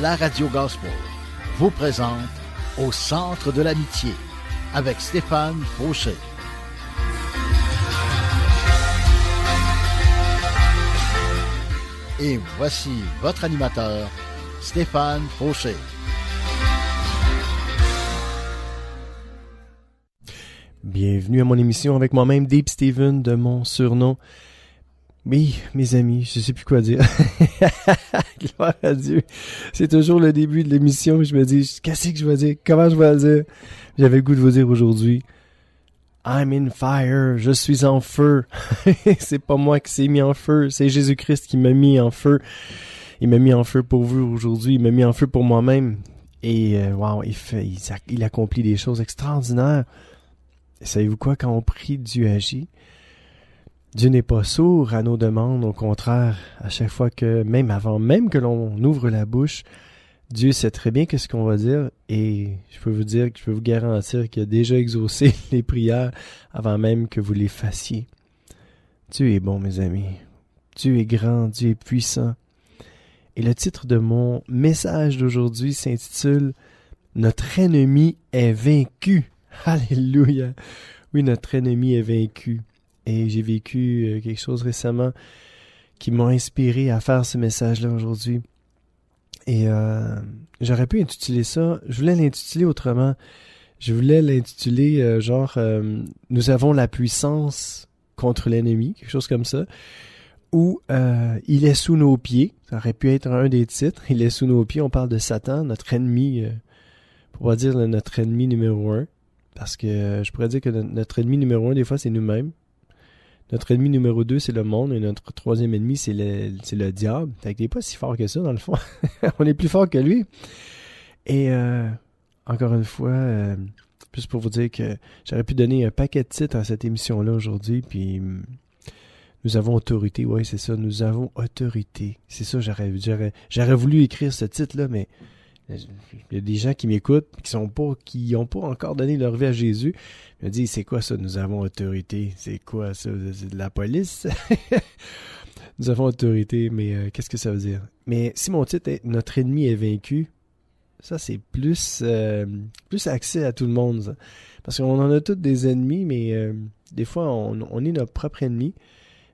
la Radio Gospel vous présente Au centre de l'amitié avec Stéphane Fauché. Et voici votre animateur, Stéphane Fauché. Bienvenue à mon émission avec moi-même, Deep Steven, de mon surnom. Oui, mes amis, je sais plus quoi dire. Gloire à Dieu. C'est toujours le début de l'émission où je me dis, qu'est-ce que je vais dire? Comment je vais le dire? J'avais le goût de vous dire aujourd'hui, I'm in fire, je suis en feu. C'est pas moi qui s'est mis en feu, c'est Jésus-Christ qui m'a mis en feu. Il m'a mis en feu pour vous aujourd'hui, il m'a mis en feu pour moi-même. Et wow, il accomplit des choses extraordinaires. Et savez-vous quoi, quand on prie, Dieu agit. Dieu n'est pas sourd à nos demandes, au contraire, à chaque fois que, même avant même que l'on ouvre la bouche, Dieu sait très bien qu'est-ce qu'on va dire et je peux vous garantir qu'il a déjà exaucé les prières avant même que vous les fassiez. Dieu est bon, mes amis. Dieu est grand, Dieu est puissant. Et le titre de mon message d'aujourd'hui s'intitule « Notre ennemi est vaincu ». Alléluia! Oui, notre ennemi est vaincu. Et j'ai vécu quelque chose récemment qui m'a inspiré à faire ce message-là aujourd'hui. Et j'aurais pu intituler ça, je voulais l'intituler autrement. Je voulais l'intituler Nous avons la puissance contre l'ennemi, quelque chose comme ça. Ou Il est sous nos pieds, ça aurait pu être un des titres. Il est sous nos pieds, on parle de Satan, notre ennemi, pour pas dire notre ennemi numéro 1. Parce que je pourrais dire que notre ennemi numéro 1, des fois, c'est nous-mêmes. Notre ennemi numéro 2, c'est le monde. Et notre troisième ennemi, c'est le diable. Fait qu'il n'est pas si fort que ça, dans le fond. On est plus fort que lui. Et encore une fois, juste pour vous dire que j'aurais pu donner un paquet de titres à cette émission-là aujourd'hui. Puis nous avons autorité. Oui, c'est ça. Nous avons autorité. C'est ça, j'aurais voulu écrire ce titre-là, mais il y a des gens qui m'écoutent qui n'ont pas encore donné leur vie à Jésus. Ils me disent, c'est quoi ça, nous avons autorité? C'est quoi ça? C'est de la police? Nous avons autorité, mais qu'est-ce que ça veut dire? Mais si mon titre est « Notre ennemi est vaincu », ça c'est plus accès à tout le monde. Ça. Parce qu'on en a tous des ennemis, mais des fois on est notre propre ennemi.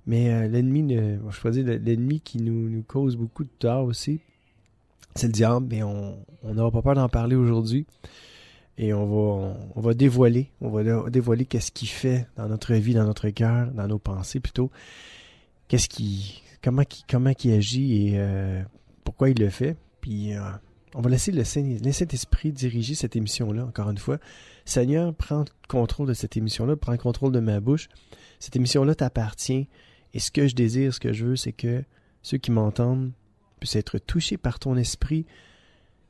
Mais l'ennemi, je pourrais dire l'ennemi qui nous cause beaucoup de tort aussi, c'est le diable, mais on n'aura pas peur d'en parler aujourd'hui. Et on va dévoiler qu'est-ce qu'il fait dans notre vie, dans notre cœur, dans nos pensées plutôt. Comment il agit et pourquoi il le fait. Puis on va laisser le Saint-Esprit diriger cette émission-là, encore une fois. Seigneur, prends contrôle de cette émission-là, prends contrôle de ma bouche. Cette émission-là t'appartient. Et ce que je désire, ce que je veux, c'est que ceux qui m'entendent puissent être touchés par ton esprit,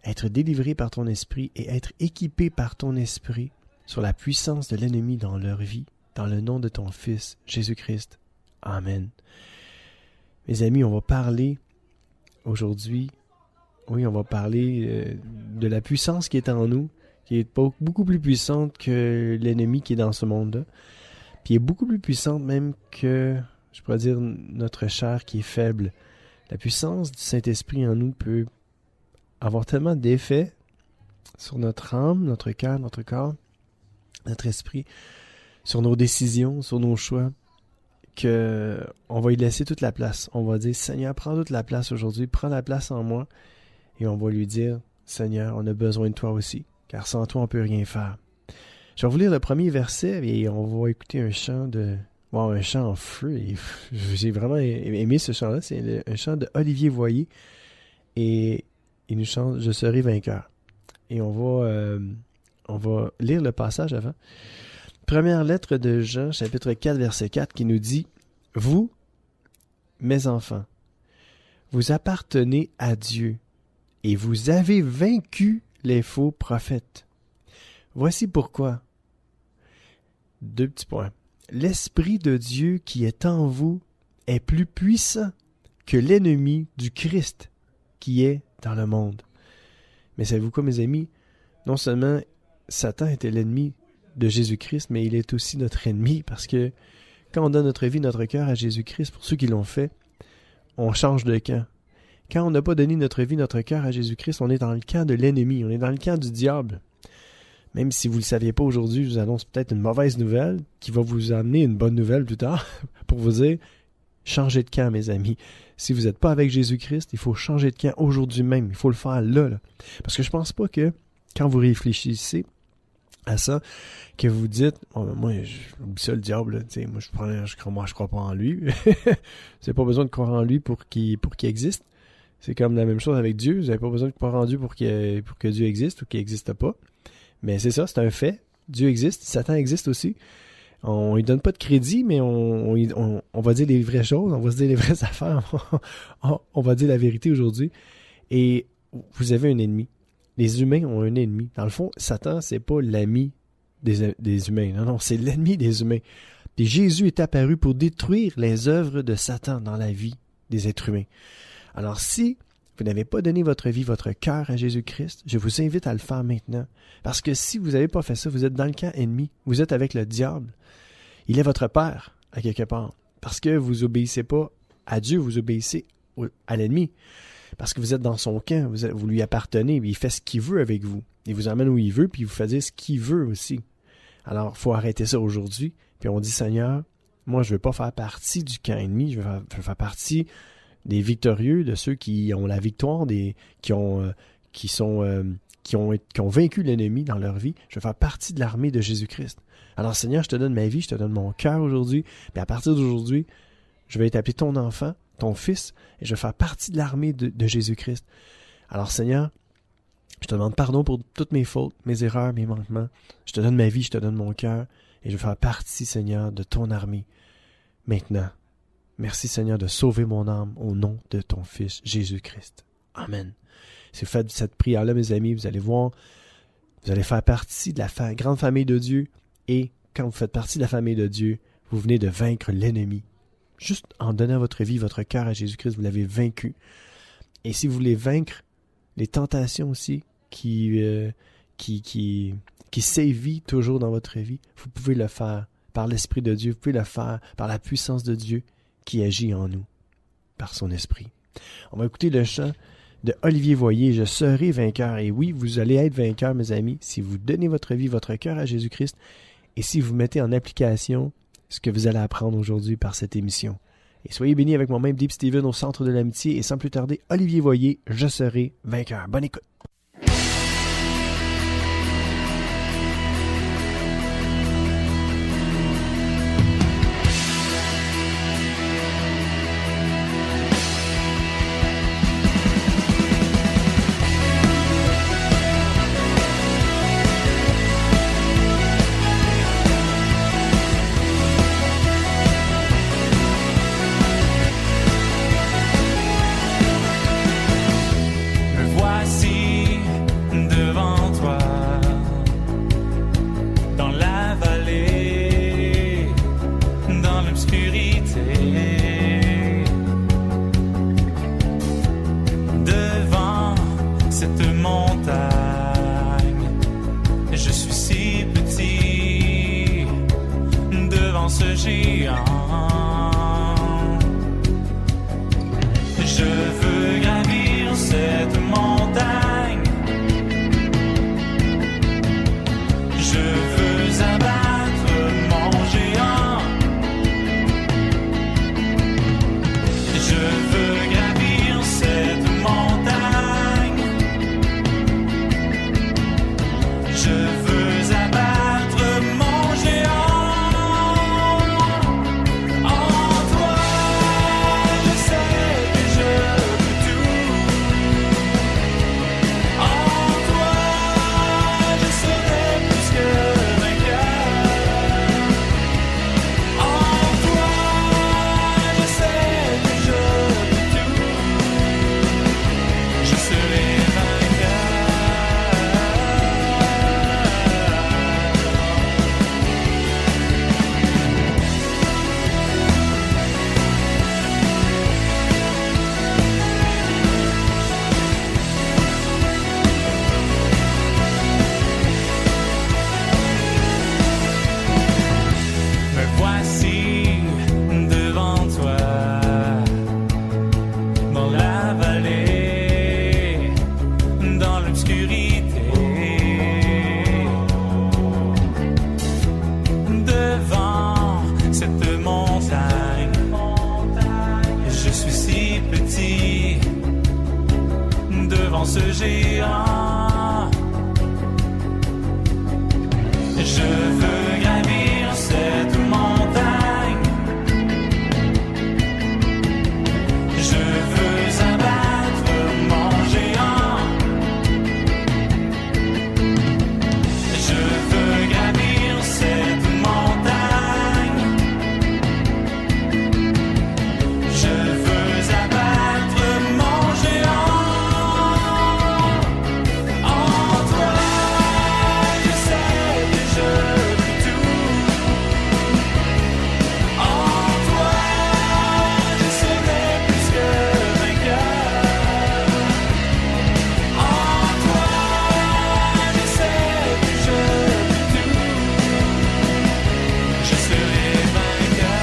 être délivrés par ton esprit et être équipés par ton esprit sur la puissance de l'ennemi dans leur vie, dans le nom de ton Fils, Jésus-Christ. Amen. Mes amis, on va parler aujourd'hui, de la puissance qui est en nous, qui est beaucoup plus puissante que l'ennemi qui est dans ce monde-là, puis est beaucoup plus puissante même que, je pourrais dire, notre chair qui est faible. La puissance du Saint-Esprit en nous peut avoir tellement d'effets sur notre âme, notre cœur, notre corps, notre esprit, sur nos décisions, sur nos choix, qu'on va y laisser toute la place. On va dire, Seigneur, prends toute la place aujourd'hui, prends la place en moi, et on va lui dire, Seigneur, on a besoin de toi aussi, car sans toi, on ne peut rien faire. Je vais vous lire le premier verset, et on va écouter un chant un chant en feu. Et j'ai vraiment aimé ce chant-là. C'est un chant de Olivier Voyer. Et il nous chante « Je serai vainqueur ». Et on va lire le passage avant. Première lettre de Jean, chapitre 4, verset 4, qui nous dit « Vous, mes enfants, vous appartenez à Dieu et vous avez vaincu les faux prophètes. Voici pourquoi. » 2 petits points. L'Esprit de Dieu qui est en vous est plus puissant que l'ennemi du Christ qui est dans le monde. Mais savez-vous quoi, mes amis? Non seulement Satan était l'ennemi de Jésus-Christ, mais il est aussi notre ennemi parce que quand on donne notre vie, notre cœur à Jésus-Christ, pour ceux qui l'ont fait, on change de camp. Quand on n'a pas donné notre vie, notre cœur à Jésus-Christ, on est dans le camp de l'ennemi, on est dans le camp du diable. Même si vous ne le saviez pas aujourd'hui, je vous annonce peut-être une mauvaise nouvelle qui va vous amener une bonne nouvelle plus tard pour vous dire, changez de camp, mes amis. Si vous n'êtes pas avec Jésus-Christ, il faut changer de camp aujourd'hui même. Il faut le faire là. Parce que je pense pas que quand vous réfléchissez à ça, que vous dites, oh, moi, j'oublie ça le diable, là, moi je crois pas en lui. Vous n'avez pas besoin de croire en lui pour qu'il existe. C'est comme la même chose avec Dieu. Vous n'avez pas besoin de croire en Dieu pour que Dieu existe ou qu'il n'existe pas. Mais c'est ça, c'est un fait. Dieu existe, Satan existe aussi. On lui donne pas de crédit, mais on va dire les vraies choses, on va se dire les vraies affaires, on va dire la vérité aujourd'hui. Et vous avez un ennemi. Les humains ont un ennemi. Dans le fond, Satan, c'est pas l'ami des humains. Non, c'est l'ennemi des humains. Et Jésus est apparu pour détruire les œuvres de Satan dans la vie des êtres humains. Alors si vous n'avez pas donné votre vie, votre cœur à Jésus-Christ, je vous invite à le faire maintenant. Parce que si vous n'avez pas fait ça, vous êtes dans le camp ennemi. Vous êtes avec le diable. Il est votre père, à quelque part. Parce que vous obéissez pas à Dieu, vous obéissez à l'ennemi. Parce que vous êtes dans son camp, vous lui appartenez, il fait ce qu'il veut avec vous. Il vous emmène où il veut, puis il vous fait dire ce qu'il veut aussi. Alors, il faut arrêter ça aujourd'hui. Puis on dit, Seigneur, moi, je ne veux pas faire partie du camp ennemi, je veux faire partie des victorieux, de ceux qui ont la victoire, qui ont vaincu l'ennemi dans leur vie. Je veux faire partie de l'armée de Jésus-Christ. Alors Seigneur, je te donne ma vie, je te donne mon cœur aujourd'hui. Puis à partir d'aujourd'hui, je vais être appelé ton enfant, ton fils, et je vais faire partie de l'armée de Jésus-Christ. Alors Seigneur, je te demande pardon pour toutes mes fautes, mes erreurs, mes manquements. Je te donne ma vie, je te donne mon cœur, et je vais faire partie, Seigneur, de ton armée. Maintenant, merci Seigneur de sauver mon âme au nom de ton Fils Jésus-Christ. Amen. Si vous faites cette prière-là, mes amis, vous allez voir, vous allez faire partie de la grande famille de Dieu. Et quand vous faites partie de la famille de Dieu, vous venez de vaincre l'ennemi. Juste en donnant votre vie, votre cœur à Jésus-Christ, vous l'avez vaincu. Et si vous voulez vaincre les tentations aussi qui sévit toujours dans votre vie, vous pouvez le faire par l'Esprit de Dieu, vous pouvez le faire par la puissance de Dieu qui agit en nous, par son Esprit. On va écouter le chant de Olivier Voyer, « Je serai vainqueur ». Et oui, vous allez être vainqueur, mes amis, si vous donnez votre vie, votre cœur à Jésus-Christ et si vous mettez en application ce que vous allez apprendre aujourd'hui par cette émission. Et soyez bénis avec moi-même, Deep Steven, au Centre de l'Amitié. Et sans plus tarder, Olivier Voyer, « Je serai vainqueur ». Bonne écoute. Je veux abattre mon géant. ici, devant ce géant. Je veux gravir cette montagne. Je veux abattre mon géant. Je veux gravir cette montagne. Je veux abattre mon géant. En toi, je sais que je peux tout. En toi, je serai plus que vainqueur. En toi, je sais que je peux tout. Je serai vainqueur.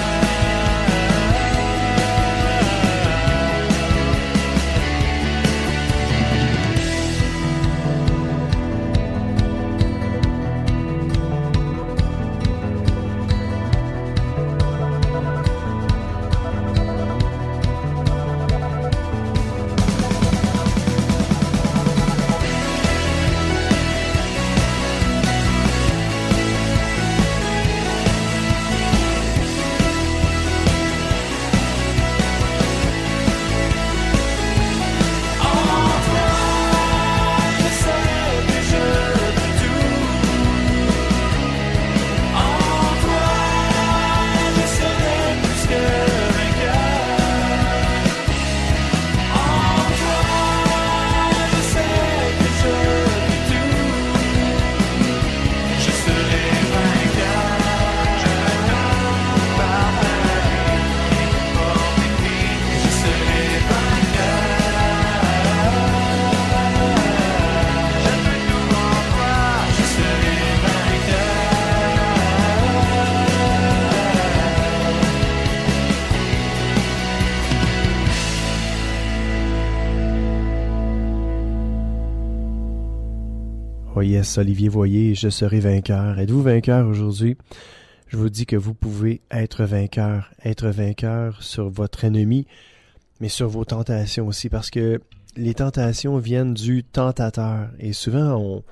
Oh yes, Olivier Voyer, je serai vainqueur. Êtes-vous vainqueur aujourd'hui? Je vous dis que vous pouvez être vainqueur sur votre ennemi, mais sur vos tentations aussi, parce que les tentations viennent du tentateur. Et souvent,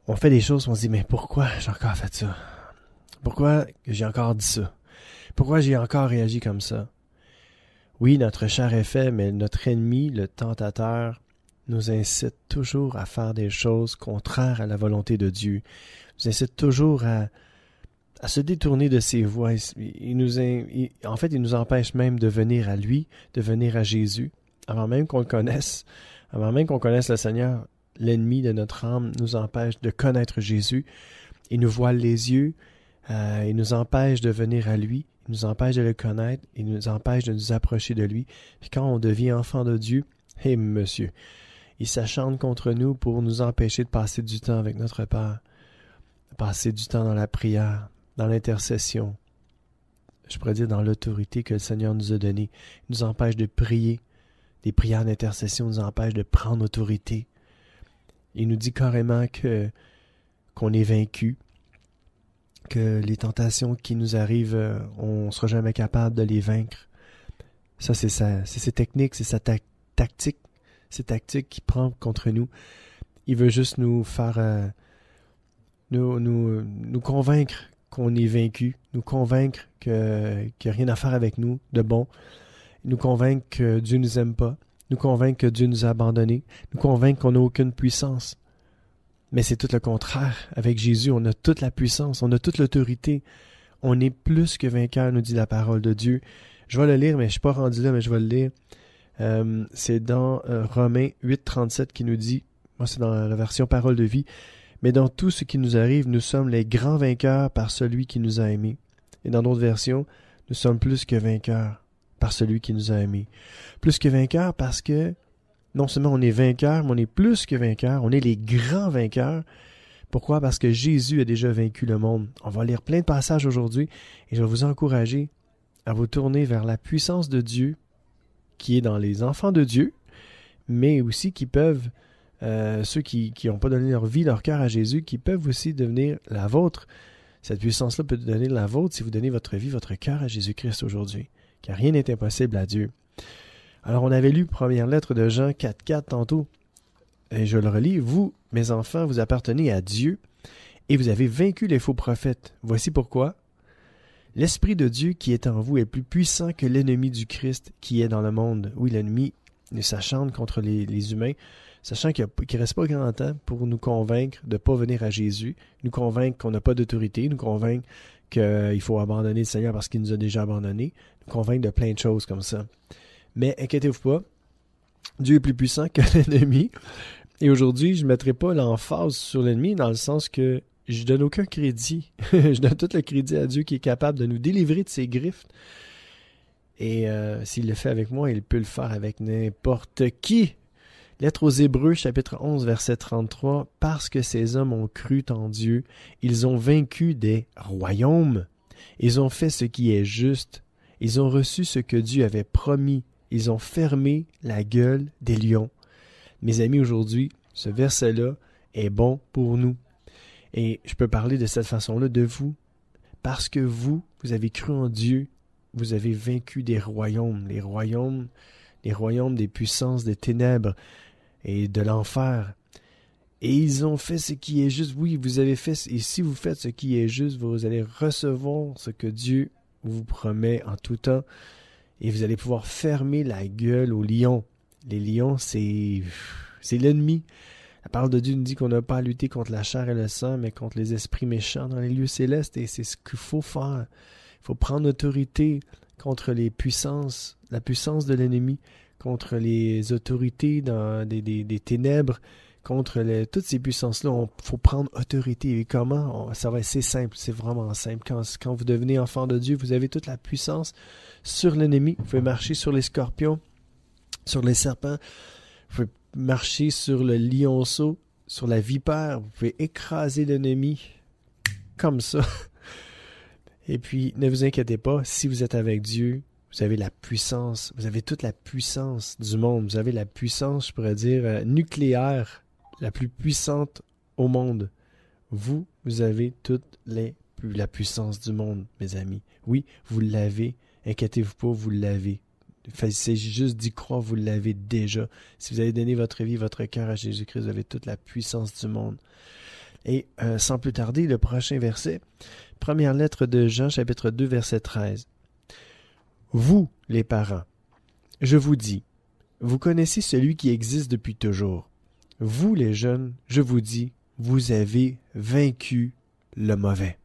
on fait des choses, on se dit, mais pourquoi j'ai encore fait ça? Pourquoi j'ai encore dit ça? Pourquoi j'ai encore réagi comme ça? Oui, notre chair est faible, mais notre ennemi, le tentateur, nous incite toujours à faire des choses contraires à la volonté de Dieu. Nous incite toujours à se détourner de ses voies. Il nous empêche même de venir à lui, de venir à Jésus, avant même qu'on le connaisse, avant même qu'on connaisse le Seigneur. L'ennemi de notre âme nous empêche de connaître Jésus. Il nous voile les yeux, il nous empêche de venir à lui, il nous empêche de le connaître, il nous empêche de nous approcher de lui. Puis quand on devient enfant de Dieu, monsieur, il s'acharne contre nous pour nous empêcher de passer du temps avec notre Père, de passer du temps dans la prière, dans l'intercession, je pourrais dire dans l'autorité que le Seigneur nous a donnée. Il nous empêche de prier, des prières d'intercession nous empêchent de prendre autorité. Il nous dit carrément qu'on est vaincu, que les tentations qui nous arrivent, on ne sera jamais capable de les vaincre. Ça, c'est ses techniques, c'est sa tactique. Ces tactiques qu'il prend contre nous. Il veut juste nous faire nous convaincre qu'on est vaincu, nous convaincre qu'il n'y a rien à faire avec nous de bon, nous convaincre que Dieu ne nous aime pas, nous convaincre que Dieu nous a abandonnés, nous convaincre qu'on n'a aucune puissance. Mais c'est tout le contraire. Avec Jésus, on a toute la puissance, on a toute l'autorité. On est plus que vainqueur, nous dit la parole de Dieu. Je vais le lire, mais je ne suis pas rendu là, mais je vais le lire. C'est dans Romains 8,37 qui nous dit, moi c'est dans la version Parole de vie, mais dans tout ce qui nous arrive, nous sommes les grands vainqueurs par celui qui nous a aimés. Et dans d'autres versions, nous sommes plus que vainqueurs par celui qui nous a aimés. Plus que vainqueurs parce que non seulement on est vainqueurs, mais on est plus que vainqueurs, on est les grands vainqueurs. Pourquoi? Parce que Jésus a déjà vaincu le monde. On va lire plein de passages aujourd'hui et je vais vous encourager à vous tourner vers la puissance de Dieu qui est dans les enfants de Dieu, mais aussi qui peuvent, ceux qui n'ont pas donné leur vie, leur cœur à Jésus, qui peuvent aussi devenir la vôtre. Cette puissance-là peut devenir la vôtre si vous donnez votre vie, votre cœur à Jésus-Christ aujourd'hui, car rien n'est impossible à Dieu. Alors, on avait lu première lettre de Jean 4,4 tantôt. Et je le relis. Vous, mes enfants, vous appartenez à Dieu et vous avez vaincu les faux prophètes. Voici pourquoi. L'Esprit de Dieu qui est en vous est plus puissant que l'ennemi du Christ qui est dans le monde. Oui, l'ennemi s'acharne contre les humains, sachant qu'il ne reste pas grand temps pour nous convaincre de ne pas venir à Jésus, nous convaincre qu'on n'a pas d'autorité, nous convaincre qu'il faut abandonner le Seigneur parce qu'il nous a déjà abandonnés, nous convaincre de plein de choses comme ça. Mais inquiétez-vous pas, Dieu est plus puissant que l'ennemi. Et aujourd'hui, je ne mettrai pas l'emphase sur l'ennemi dans le sens que je donne aucun crédit. Je donne tout le crédit à Dieu qui est capable de nous délivrer de ses griffes. Et s'il le fait avec moi, il peut le faire avec n'importe qui. Lettre aux Hébreux, chapitre 11, verset 33. « Parce que ces hommes ont cru en Dieu, ils ont vaincu des royaumes. Ils ont fait ce qui est juste. Ils ont reçu ce que Dieu avait promis. Ils ont fermé la gueule des lions. » Mes amis, aujourd'hui, ce verset-là est bon pour nous. Et je peux parler de cette façon-là de vous. Parce que vous avez cru en Dieu, vous avez vaincu des royaumes. Les royaumes des puissances des ténèbres et de l'enfer. Et ils ont fait ce qui est juste. Oui, vous avez fait, et si vous faites ce qui est juste, vous allez recevoir ce que Dieu vous promet en tout temps. Et vous allez pouvoir fermer la gueule aux lions. Les lions, c'est l'ennemi. La parole de Dieu nous dit qu'on n'a pas à lutter contre la chair et le sang, mais contre les esprits méchants dans les lieux célestes. Et c'est ce qu'il faut faire. Il faut prendre autorité contre les puissances, la puissance de l'ennemi, contre les autorités dans des ténèbres, contre toutes ces puissances-là. Il faut prendre autorité. Et comment? C'est simple, c'est vraiment simple. Quand vous devenez enfant de Dieu, vous avez toute la puissance sur l'ennemi. Vous pouvez marcher sur les scorpions, sur les serpents. Vous pouvez marcher sur le lionceau, sur la vipère. Vous pouvez écraser l'ennemi comme ça. Et puis, ne vous inquiétez pas, si vous êtes avec Dieu, vous avez la puissance, vous avez toute la puissance du monde. Vous avez la puissance, je pourrais dire, nucléaire, la plus puissante au monde. Vous avez toute la puissance du monde, mes amis. Oui, vous l'avez. Inquiétez-vous pas, vous l'avez. Il s'agit juste d'y croire, vous l'avez déjà. Si vous avez donné votre vie, votre cœur à Jésus-Christ, vous avez toute la puissance du monde. Et sans plus tarder, le prochain verset, première lettre de Jean, chapitre 2, verset 13. « Vous, les parents, je vous dis, vous connaissez celui qui existe depuis toujours. Vous, les jeunes, je vous dis, vous avez vaincu le mauvais. »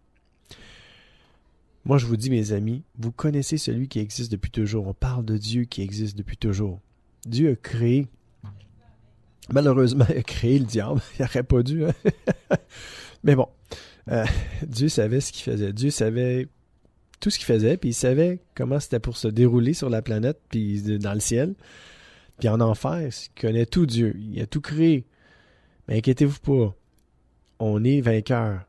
Moi, je vous dis, mes amis, vous connaissez celui qui existe depuis toujours. On parle de Dieu qui existe depuis toujours. Dieu a créé, malheureusement, il a créé le diable. Il n'aurait pas dû, hein? Mais bon, Dieu savait ce qu'il faisait. Dieu savait tout ce qu'il faisait, puis il savait comment c'était pour se dérouler sur la planète, puis dans le ciel, puis en enfer. Il connaît tout Dieu. Il a tout créé. Mais inquiétez-vous pas. On est vainqueurs.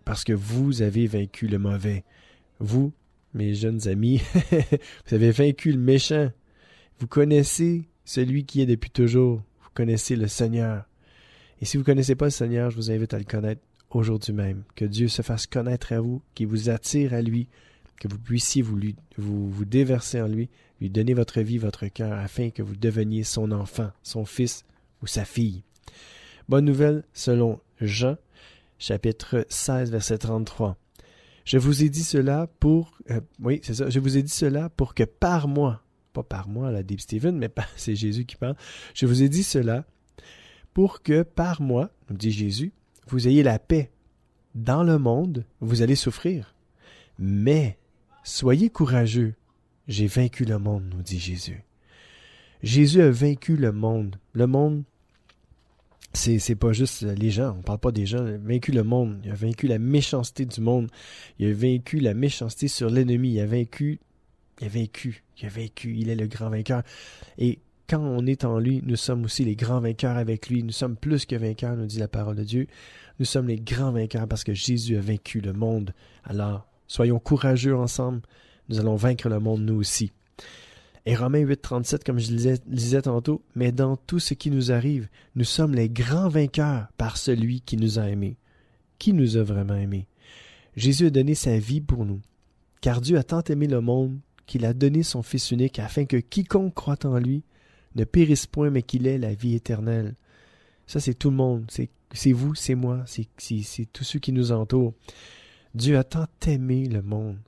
Parce que vous avez vaincu le mauvais. Vous, mes jeunes amis, vous avez vaincu le méchant. Vous connaissez celui qui est depuis toujours. Vous connaissez le Seigneur. Et si vous ne connaissez pas le Seigneur, je vous invite à le connaître aujourd'hui même. Que Dieu se fasse connaître à vous, qu'il vous attire à lui, que vous puissiez vous déverser en lui, lui donner votre vie, votre cœur, afin que vous deveniez son enfant, son fils ou sa fille. Bonne nouvelle selon Jean, chapitre 16, verset 33. Je vous ai dit cela pour... Je vous ai dit cela pour que par moi, pas par moi, la Deep Stephen, mais c'est Jésus qui parle. Je vous ai dit cela pour que par moi, nous dit Jésus, vous ayez la paix. Dans le monde, vous allez souffrir. Mais soyez courageux. J'ai vaincu le monde, nous dit Jésus. Jésus a vaincu le monde. Le monde, c'est pas juste les gens, on parle pas des gens, il a vaincu le monde, il a vaincu la méchanceté du monde, il a vaincu la méchanceté sur l'ennemi, il a vaincu, il est le grand vainqueur. Et quand on est en lui, nous sommes aussi les grands vainqueurs avec lui, nous sommes plus que vainqueurs, nous dit la parole de Dieu, nous sommes les grands vainqueurs parce que Jésus a vaincu le monde. Alors, soyons courageux ensemble, nous allons vaincre le monde nous aussi. Et Romains 8, 37, comme je lisais tantôt, « Mais dans tout ce qui nous arrive, nous sommes les grands vainqueurs par celui qui nous a aimés. » Qui nous a vraiment aimés? Jésus a donné sa vie pour nous. Car Dieu a tant aimé le monde qu'il a donné son Fils unique afin que quiconque croit en lui ne périsse point, mais qu'il ait la vie éternelle. Ça, c'est tout le monde. C'est vous, c'est moi, c'est tous ceux qui nous entourent. Dieu a tant aimé le monde.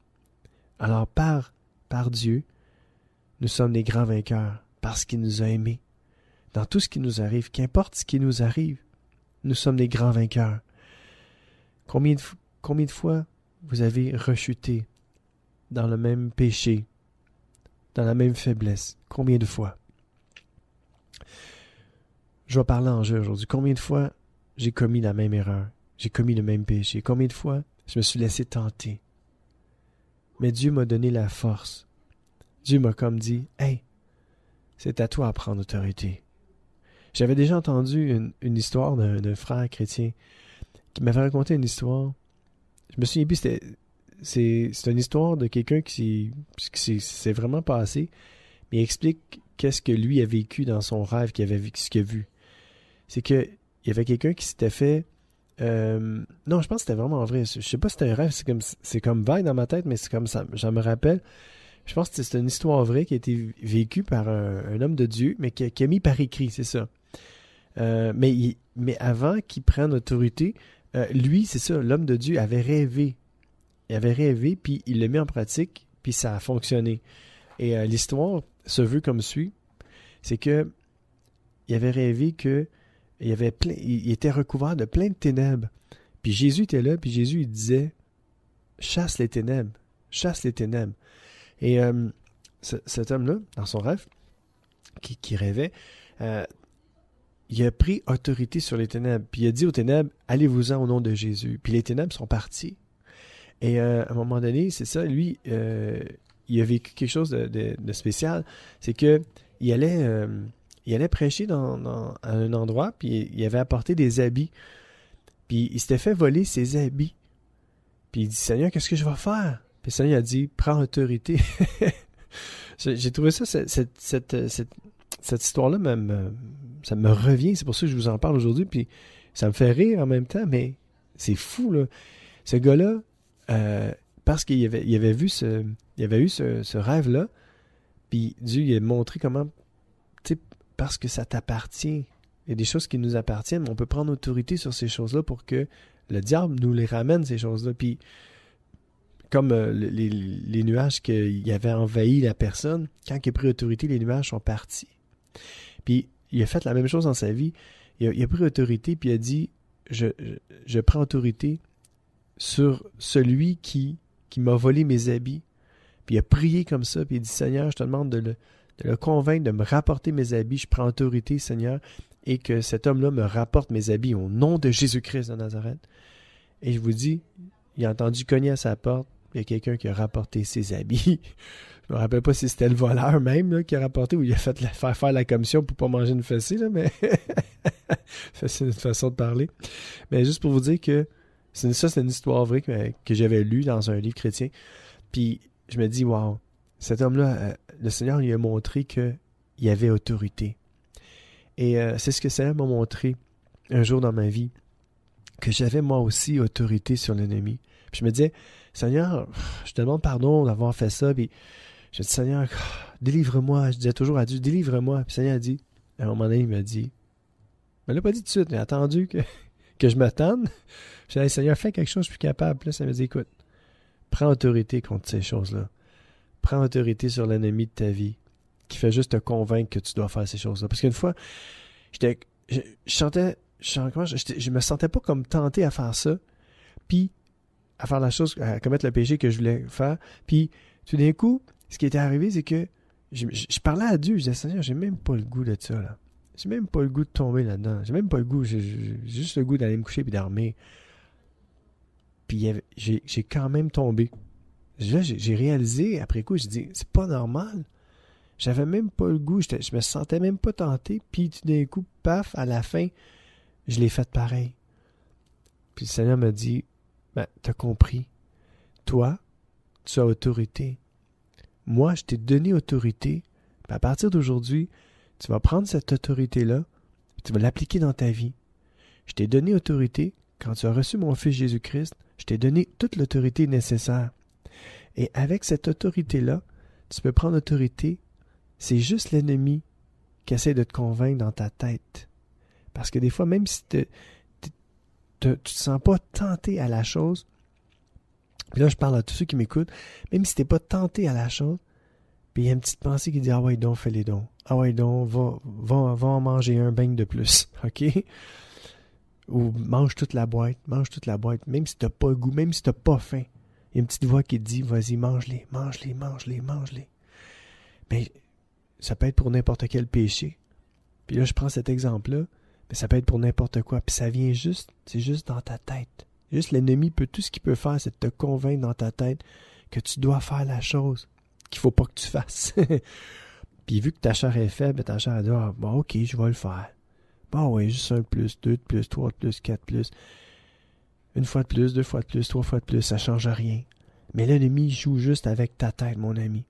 Alors, par Dieu, nous sommes des grands vainqueurs, parce qu'il nous a aimés. Dans tout ce qui nous arrive, qu'importe ce qui nous arrive, nous sommes des grands vainqueurs. Combien de fois vous avez rechuté dans le même péché, dans la même faiblesse? Combien de fois? Je vais parler en jeu aujourd'hui. Combien de fois j'ai commis la même erreur? J'ai commis le même péché? Combien de fois je me suis laissé tenter? Mais Dieu m'a donné la force. Dieu m'a comme dit, « Hey, c'est à toi à prendre autorité. » J'avais déjà entendu une histoire d'un frère chrétien qui m'avait raconté une histoire. Je me souviens plus, c'est une histoire de quelqu'un qui s'est vraiment passé, mais il explique qu'est-ce que lui a vécu dans son rêve, ce qu'il a vu. C'est que il y avait quelqu'un qui s'était fait... non, je pense que c'était vraiment vrai. Je sais pas si c'était un rêve, c'est comme vague dans ma tête, mais c'est comme ça, j'en me rappelle. Je pense que c'est une histoire vraie qui a été vécue par un homme de Dieu, mais qui a mis par écrit, c'est ça. Mais avant qu'il prenne autorité, lui, c'est ça, l'homme de Dieu avait rêvé. Il avait rêvé, puis il l'a mis en pratique, puis ça a fonctionné. Et l'histoire se veut comme suit. C'est que il avait rêvé que il était recouvert de plein de ténèbres. Puis Jésus était là, puis Jésus il disait « Chasse les ténèbres, chasse les ténèbres. » Et cet homme-là, dans son rêve, qui rêvait, il a pris autorité sur les ténèbres. Puis il a dit aux ténèbres, allez-vous-en au nom de Jésus. Puis les ténèbres sont parties. Et à un moment donné, c'est ça, lui, il a vécu quelque chose de spécial. C'est que il allait prêcher à un endroit, puis il avait apporté des habits. Puis il s'était fait voler ses habits. Puis il dit, Seigneur, qu'est-ce que je vais faire? Puis le Seigneur a dit, prends autorité. J'ai trouvé ça, cette histoire-là, ça me revient. C'est pour ça que je vous en parle aujourd'hui. Puis ça me fait rire en même temps, mais c'est fou, là. Ce gars-là, parce qu'il avait eu ce rêve-là, puis Dieu il a montré comment, tu sais, parce que ça t'appartient. Il y a des choses qui nous appartiennent, mais on peut prendre autorité sur ces choses-là pour que le diable nous les ramène, ces choses-là. Puis comme les nuages qu'il avait envahi la personne, quand il a pris autorité, les nuages sont partis. Puis il a fait la même chose dans sa vie. Il a pris autorité, puis il a dit, je prends autorité sur celui qui m'a volé mes habits. Puis il a prié comme ça, puis il dit, Seigneur, je te demande de le convaincre de me rapporter mes habits. Je prends autorité, Seigneur, et que cet homme-là me rapporte mes habits au nom de Jésus-Christ de Nazareth. Et je vous dis, il a entendu cogner à sa porte. Il y a quelqu'un qui a rapporté ses habits. Je me rappelle pas si c'était le voleur même là, qui a rapporté ou il a fait faire la commission pour pas manger une fessée, là, mais c'est une façon de parler. Mais juste pour vous dire que c'est une histoire vraie que j'avais lue dans un livre chrétien. Puis je me dis, wow, cet homme-là, le Seigneur lui a montré qu'il y avait autorité. Et c'est ce que le Seigneur m'a montré un jour dans ma vie, que j'avais moi aussi autorité sur l'ennemi. Puis je me disais, Seigneur, je te demande pardon d'avoir fait ça. Puis je dis, Seigneur, délivre-moi. Je disais toujours à Dieu, délivre-moi. Puis le Seigneur a dit, à un moment donné, il m'a dit, il me l'a pas dit tout de suite, il a attendu que je m'attende. Je dis, Seigneur, fais quelque chose, je suis plus capable. Puis là, ça me dit, écoute, prends autorité contre ces choses-là. Prends autorité sur l'ennemi de ta vie, qui fait juste te convaincre que tu dois faire ces choses-là. Parce qu'une fois, je me sentais pas comme tenté à faire ça, puis à faire la chose, à commettre le péché que je voulais faire. Puis tout d'un coup, ce qui était arrivé, c'est que je parlais à Dieu, je disais, Seigneur, j'ai même pas le goût de ça, là. J'ai même pas le goût de tomber là-dedans. J'ai même pas le goût, j'ai juste le goût d'aller me coucher et dormir. Puis j'ai quand même tombé. Là, j'ai réalisé, après coup, j'ai dit, c'est pas normal. J'avais même pas le goût, je me sentais même pas tenté, puis tout d'un coup, paf, à la fin, je l'ai fait pareil. Puis le Seigneur m'a dit, ben, t'as compris. Toi, tu as autorité. Moi, je t'ai donné autorité. Puis à partir d'aujourd'hui, tu vas prendre cette autorité-là, tu vas l'appliquer dans ta vie. Je t'ai donné autorité. Quand tu as reçu mon Fils Jésus-Christ, je t'ai donné toute l'autorité nécessaire. Et avec cette autorité-là, tu peux prendre autorité, c'est juste l'ennemi qui essaie de te convaincre dans ta tête. Parce que des fois, même si tu te sens pas tenté à la chose, puis là, je parle à tous ceux qui m'écoutent, même si tu n'es pas tenté à la chose, puis il y a une petite pensée qui dit « Ah ouais donc, fais-les donc. Ah ouais donc, va en manger un beigne de plus. » OK? Ou mange toute la boîte, même si tu n'as pas le goût, même si tu n'as pas faim. Il y a une petite voix qui te dit « Vas-y, mange-les. » Mais ça peut être pour n'importe quel péché. Puis là, je prends cet exemple-là, mais ça peut être pour n'importe quoi. Puis ça vient c'est juste dans ta tête. Juste l'ennemi tout ce qu'il peut faire, c'est de te convaincre dans ta tête que tu dois faire la chose qu'il faut pas que tu fasses. Puis vu que ta chair est faible, ta chair a dit « Ah, bon, ok, je vais le faire. Bon, ouais, juste 1 de plus, 2 de plus, 3 de plus, 4 de plus. 1 fois de plus, 2 fois de plus, 3 fois de plus, ça change rien. » Mais l'ennemi joue juste avec ta tête, mon ami.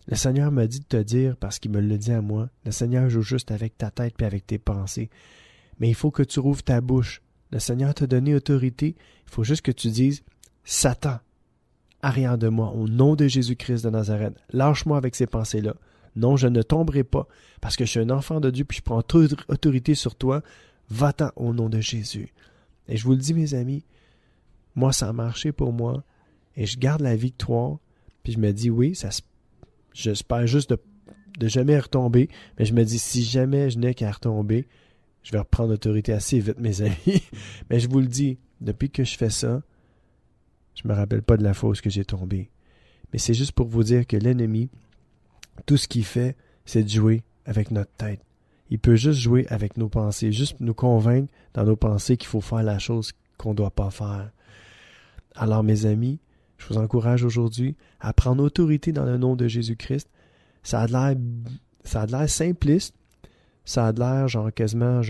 Le Seigneur m'a dit de te dire, parce qu'il me l'a dit à moi, le Seigneur joue juste avec ta tête et avec tes pensées. Mais il faut que tu rouvres ta bouche. Le Seigneur t'a donné autorité. Il faut juste que tu dises « Satan, arrière de moi, au nom de Jésus-Christ de Nazareth, lâche-moi avec ces pensées-là. Non, je ne tomberai pas, parce que je suis un enfant de Dieu, puis je prends toute autorité sur toi. Va-t'en au nom de Jésus. » Et je vous le dis, mes amis, moi, ça a marché pour moi, et je garde la victoire, puis je me dis, oui, j'espère juste de jamais retomber, mais je me dis, si jamais je n'ai qu'à retomber, je vais reprendre autorité assez vite, mes amis. Mais je vous le dis, depuis que je fais ça, je me rappelle pas de la fois où j'ai tombé. Mais c'est juste pour vous dire que l'ennemi, tout ce qu'il fait, c'est de jouer avec notre tête. Il peut juste jouer avec nos pensées, juste nous convaincre dans nos pensées qu'il faut faire la chose qu'on ne doit pas faire. Alors, mes amis, je vous encourage aujourd'hui à prendre autorité dans le nom de Jésus-Christ. Ça a l'air simpliste, ça a l'air quasiment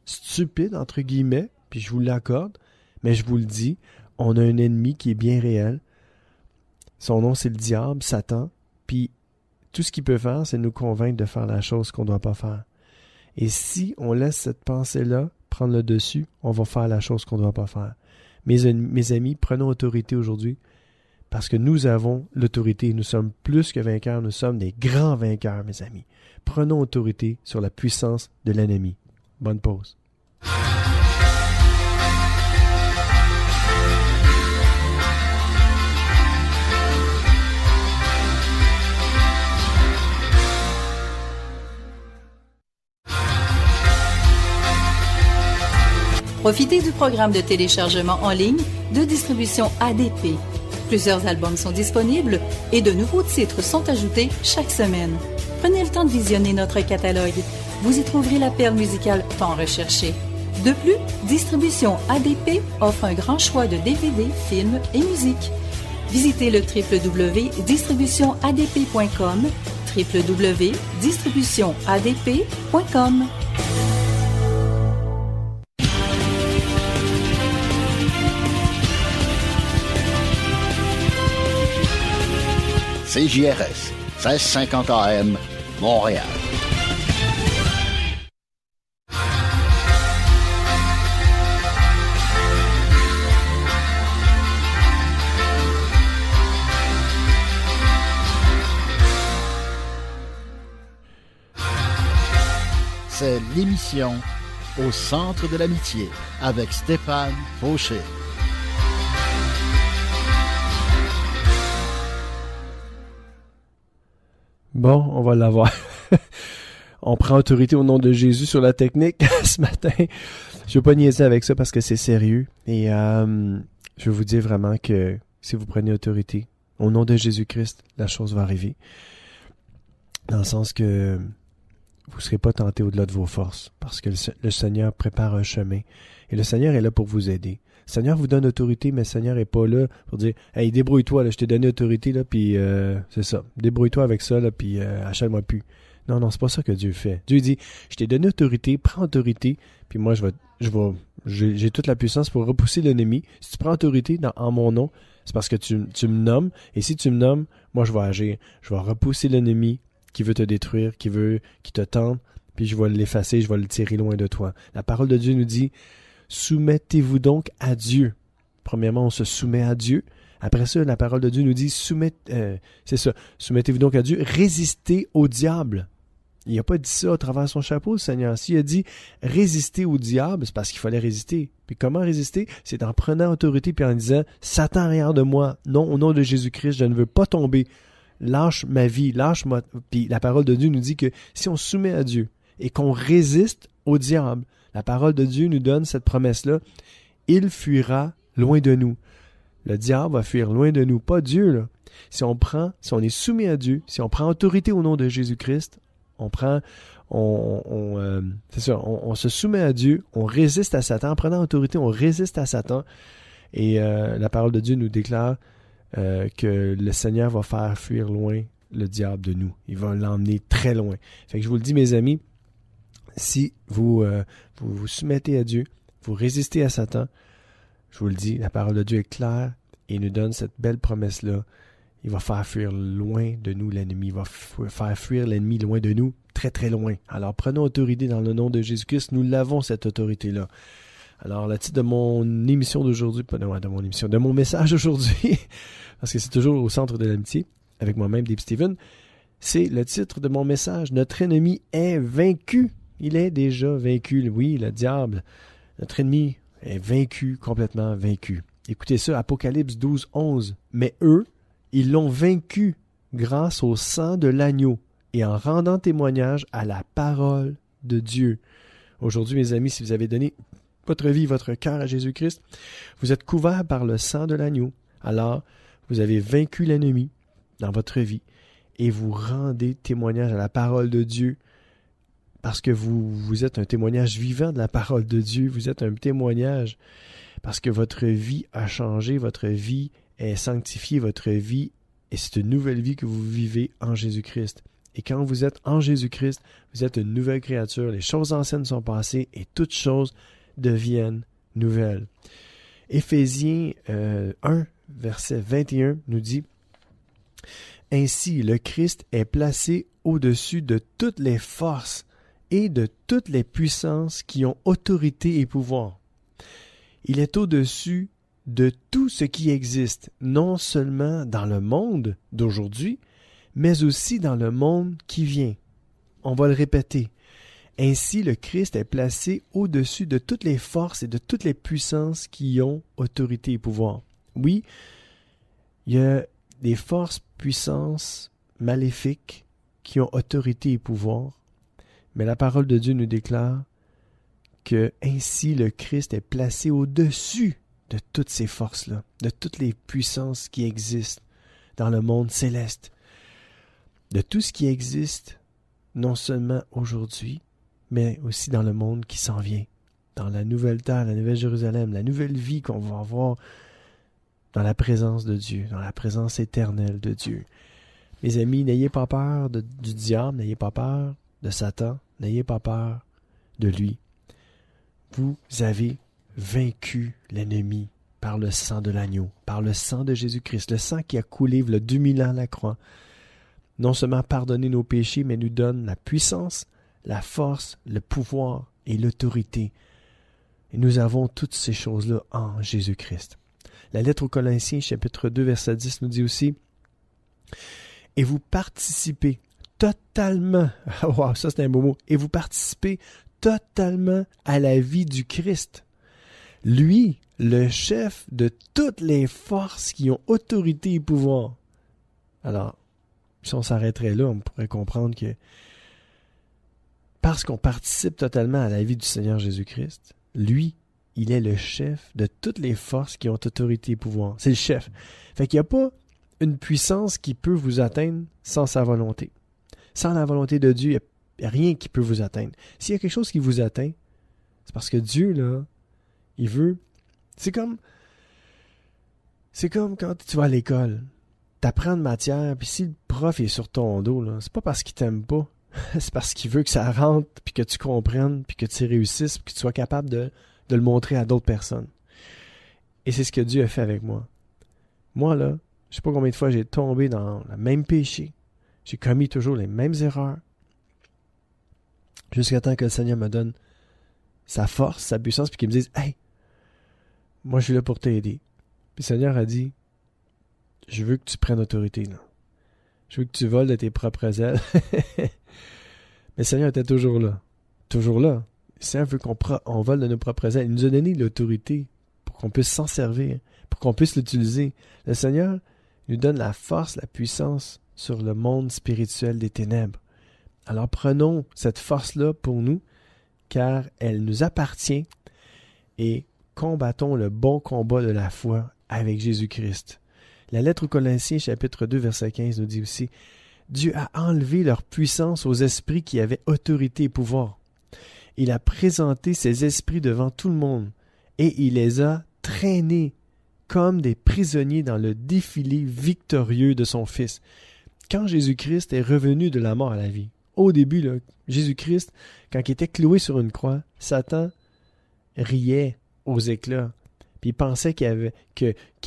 stupide, entre guillemets, puis je vous l'accorde, mais je vous le dis, on a un ennemi qui est bien réel. Son nom, c'est le diable, Satan, puis tout ce qu'il peut faire, c'est nous convaincre de faire la chose qu'on ne doit pas faire. Et si on laisse cette pensée-là prendre le dessus, on va faire la chose qu'on ne doit pas faire. Mes amis, prenons autorité aujourd'hui, parce que nous avons l'autorité. Nous sommes plus que vainqueurs, nous sommes des grands vainqueurs, mes amis. Prenons autorité sur la puissance de l'ennemi. Bonne pause. Profitez du programme de téléchargement en ligne de distribution ADP. Plusieurs albums sont disponibles et de nouveaux titres sont ajoutés chaque semaine. Prenez le temps de visionner notre catalogue. Vous y trouverez la perle musicale tant recherchée. De plus, Distribution ADP offre un grand choix de DVD, films et musique. Visitez le www.distributionadp.com, www.distributionadp.com. CJRS, 1650 AM, Montréal. C'est l'émission Au centre de l'amitié avec Stéphane Fauché. Bon, on va l'avoir. On prend autorité au nom de Jésus sur la technique ce matin. Je ne veux pas niaiser avec ça parce que c'est sérieux. Et je veux vous dire vraiment que si vous prenez autorité au nom de Jésus-Christ, la chose va arriver. Dans le sens que vous ne serez pas tenté au-delà de vos forces parce que le Seigneur prépare un chemin. Et le Seigneur est là pour vous aider. Le Seigneur vous donne autorité, mais le Seigneur n'est pas là pour dire « Hey, débrouille-toi, là, je t'ai donné autorité, là, puis c'est ça. Débrouille-toi avec ça, là, puis achète-moi plus. » Non, c'est pas ça que Dieu fait. Dieu dit « Je t'ai donné autorité, prends autorité, puis moi, j'ai toute la puissance pour repousser l'ennemi. Si tu prends autorité en mon nom, c'est parce que tu me nommes, et si tu me nommes, moi, je vais agir. Je vais repousser l'ennemi qui veut te détruire, qui te tente, puis je vais l'effacer, je vais le tirer loin de toi. » La parole de Dieu nous dit « Soumettez-vous donc à Dieu. » Premièrement, on se soumet à Dieu. Après ça, la parole de Dieu nous dit, soumettez-vous donc à Dieu, résistez au diable. Il n'a pas dit ça à travers son chapeau, le Seigneur. S'il a dit résister au diable, c'est parce qu'il fallait résister. Puis comment résister? C'est en prenant autorité puis en disant, Satan, regarde de moi. Non, au nom de Jésus-Christ, je ne veux pas tomber. Lâche ma vie, lâche-moi. Puis la parole de Dieu nous dit que si on se soumet à Dieu et qu'on résiste au diable, la parole de Dieu nous donne cette promesse-là, il fuira loin de nous. Le diable va fuir loin de nous, pas Dieu, là. Si on est soumis à Dieu, si on prend autorité au nom de Jésus-Christ, on se soumet à Dieu, on résiste à Satan. En prenant autorité, on résiste à Satan. Et la parole de Dieu nous déclare que le Seigneur va faire fuir loin le diable de nous. Il va l'emmener très loin. Fait que je vous le dis, mes amis, si vous vous soumettez à Dieu, vous résistez à Satan, je vous le dis, la parole de Dieu est claire et il nous donne cette belle promesse-là. Il va faire fuir loin de nous l'ennemi. Il va faire fuir l'ennemi loin de nous, très très loin. Alors prenons autorité dans le nom de Jésus-Christ. Nous l'avons, cette autorité-là. Alors le titre de mon émission d'aujourd'hui, de mon message aujourd'hui, parce que c'est toujours au centre de l'amitié, avec moi-même, Dave Steven, c'est le titre de mon message. Notre ennemi est vaincu. Il est déjà vaincu. Oui, le diable, notre ennemi est vaincu, complètement vaincu. Écoutez ça, Apocalypse 12, 11. Mais eux, ils l'ont vaincu grâce au sang de l'agneau et en rendant témoignage à la parole de Dieu. Aujourd'hui, mes amis, si vous avez donné votre vie, votre cœur à Jésus-Christ, vous êtes couverts par le sang de l'agneau. Alors, vous avez vaincu l'ennemi dans votre vie et vous rendez témoignage à la parole de Dieu parce que vous êtes un témoignage vivant de la parole de Dieu. Vous êtes un témoignage parce que votre vie a changé, votre vie est sanctifiée, votre vie, et c'est une nouvelle vie que vous vivez en Jésus-Christ. Et quand vous êtes en Jésus-Christ, vous êtes une nouvelle créature. Les choses anciennes sont passées et toutes choses deviennent nouvelles. Éphésiens 1, verset 21 nous dit « Ainsi, le Christ est placé au-dessus de toutes les forces et de toutes les puissances qui ont autorité et pouvoir. Il est au-dessus de tout ce qui existe, non seulement dans le monde d'aujourd'hui, mais aussi dans le monde qui vient. » On va le répéter. Ainsi, le Christ est placé au-dessus de toutes les forces et de toutes les puissances qui ont autorité et pouvoir. Oui, il y a des forces, puissances maléfiques qui ont autorité et pouvoir, mais la parole de Dieu nous déclare que ainsi le Christ est placé au-dessus de toutes ces forces-là, de toutes les puissances qui existent dans le monde céleste, de tout ce qui existe, non seulement aujourd'hui, mais aussi dans le monde qui s'en vient, dans la nouvelle terre, la nouvelle Jérusalem, la nouvelle vie qu'on va avoir dans la présence de Dieu, dans la présence éternelle de Dieu. Mes amis, n'ayez pas peur du diable, n'ayez pas peur de Satan, n'ayez pas peur de lui. Vous avez vaincu l'ennemi par le sang de l'agneau, par le sang de Jésus-Christ, le sang qui a coulé il y a 2000 ans à la croix. Non seulement pardonner nos péchés, mais nous donne la puissance, la force, le pouvoir et l'autorité. Et nous avons toutes ces choses-là en Jésus-Christ. La lettre aux Colossiens, chapitre 2, verset 10, nous dit aussi « Et vous participez totalement, wow, ça c'est un beau mot, et vous participez totalement à la vie du Christ. Lui, le chef de toutes les forces qui ont autorité et pouvoir. » Alors, si on s'arrêterait là, on pourrait comprendre que parce qu'on participe totalement à la vie du Seigneur Jésus-Christ, lui, il est le chef de toutes les forces qui ont autorité et pouvoir. C'est le chef. Fait qu'il n'y a pas une puissance qui peut vous atteindre sans sa volonté. Sans la volonté de Dieu, il n'y a rien qui peut vous atteindre. S'il y a quelque chose qui vous atteint, c'est parce que Dieu, là, il veut... C'est comme quand tu vas à l'école. Tu apprends une matière, puis si le prof est sur ton dos, là, c'est pas parce qu'il t'aime pas. C'est parce qu'il veut que ça rentre, puis que tu comprennes, puis que tu réussisses, puis que tu sois capable de le montrer à d'autres personnes. Et c'est ce que Dieu a fait avec moi. Moi, là, je sais pas combien de fois j'ai tombé dans le même péché. J'ai commis toujours les mêmes erreurs. Jusqu'à temps que le Seigneur me donne sa force, sa puissance, puis qu'il me dise « Hey, moi je suis là pour t'aider. » Puis le Seigneur a dit je veux que tu prennes autorité, là. Je veux que tu voles de tes propres ailes. Mais le Seigneur était toujours là. Toujours là. Le Seigneur veut qu'on vole de nos propres ailes. Il nous a donné l'autorité pour qu'on puisse s'en servir, pour qu'on puisse l'utiliser. Le Seigneur nous donne la force, la puissance sur le monde spirituel des ténèbres. Alors prenons cette force-là pour nous, car elle nous appartient, et combattons le bon combat de la foi avec Jésus-Christ. La lettre aux Colossiens, chapitre 2, verset 15, nous dit aussi « Dieu a enlevé leur puissance aux esprits qui avaient autorité et pouvoir. Il a présenté ces esprits devant tout le monde, et il les a traînés comme des prisonniers dans le défilé victorieux de son Fils. » Quand Jésus-Christ est revenu de la mort à la vie, au début, là, Jésus-Christ, quand il était cloué sur une croix, Satan riait aux éclats, puis il pensait qu'il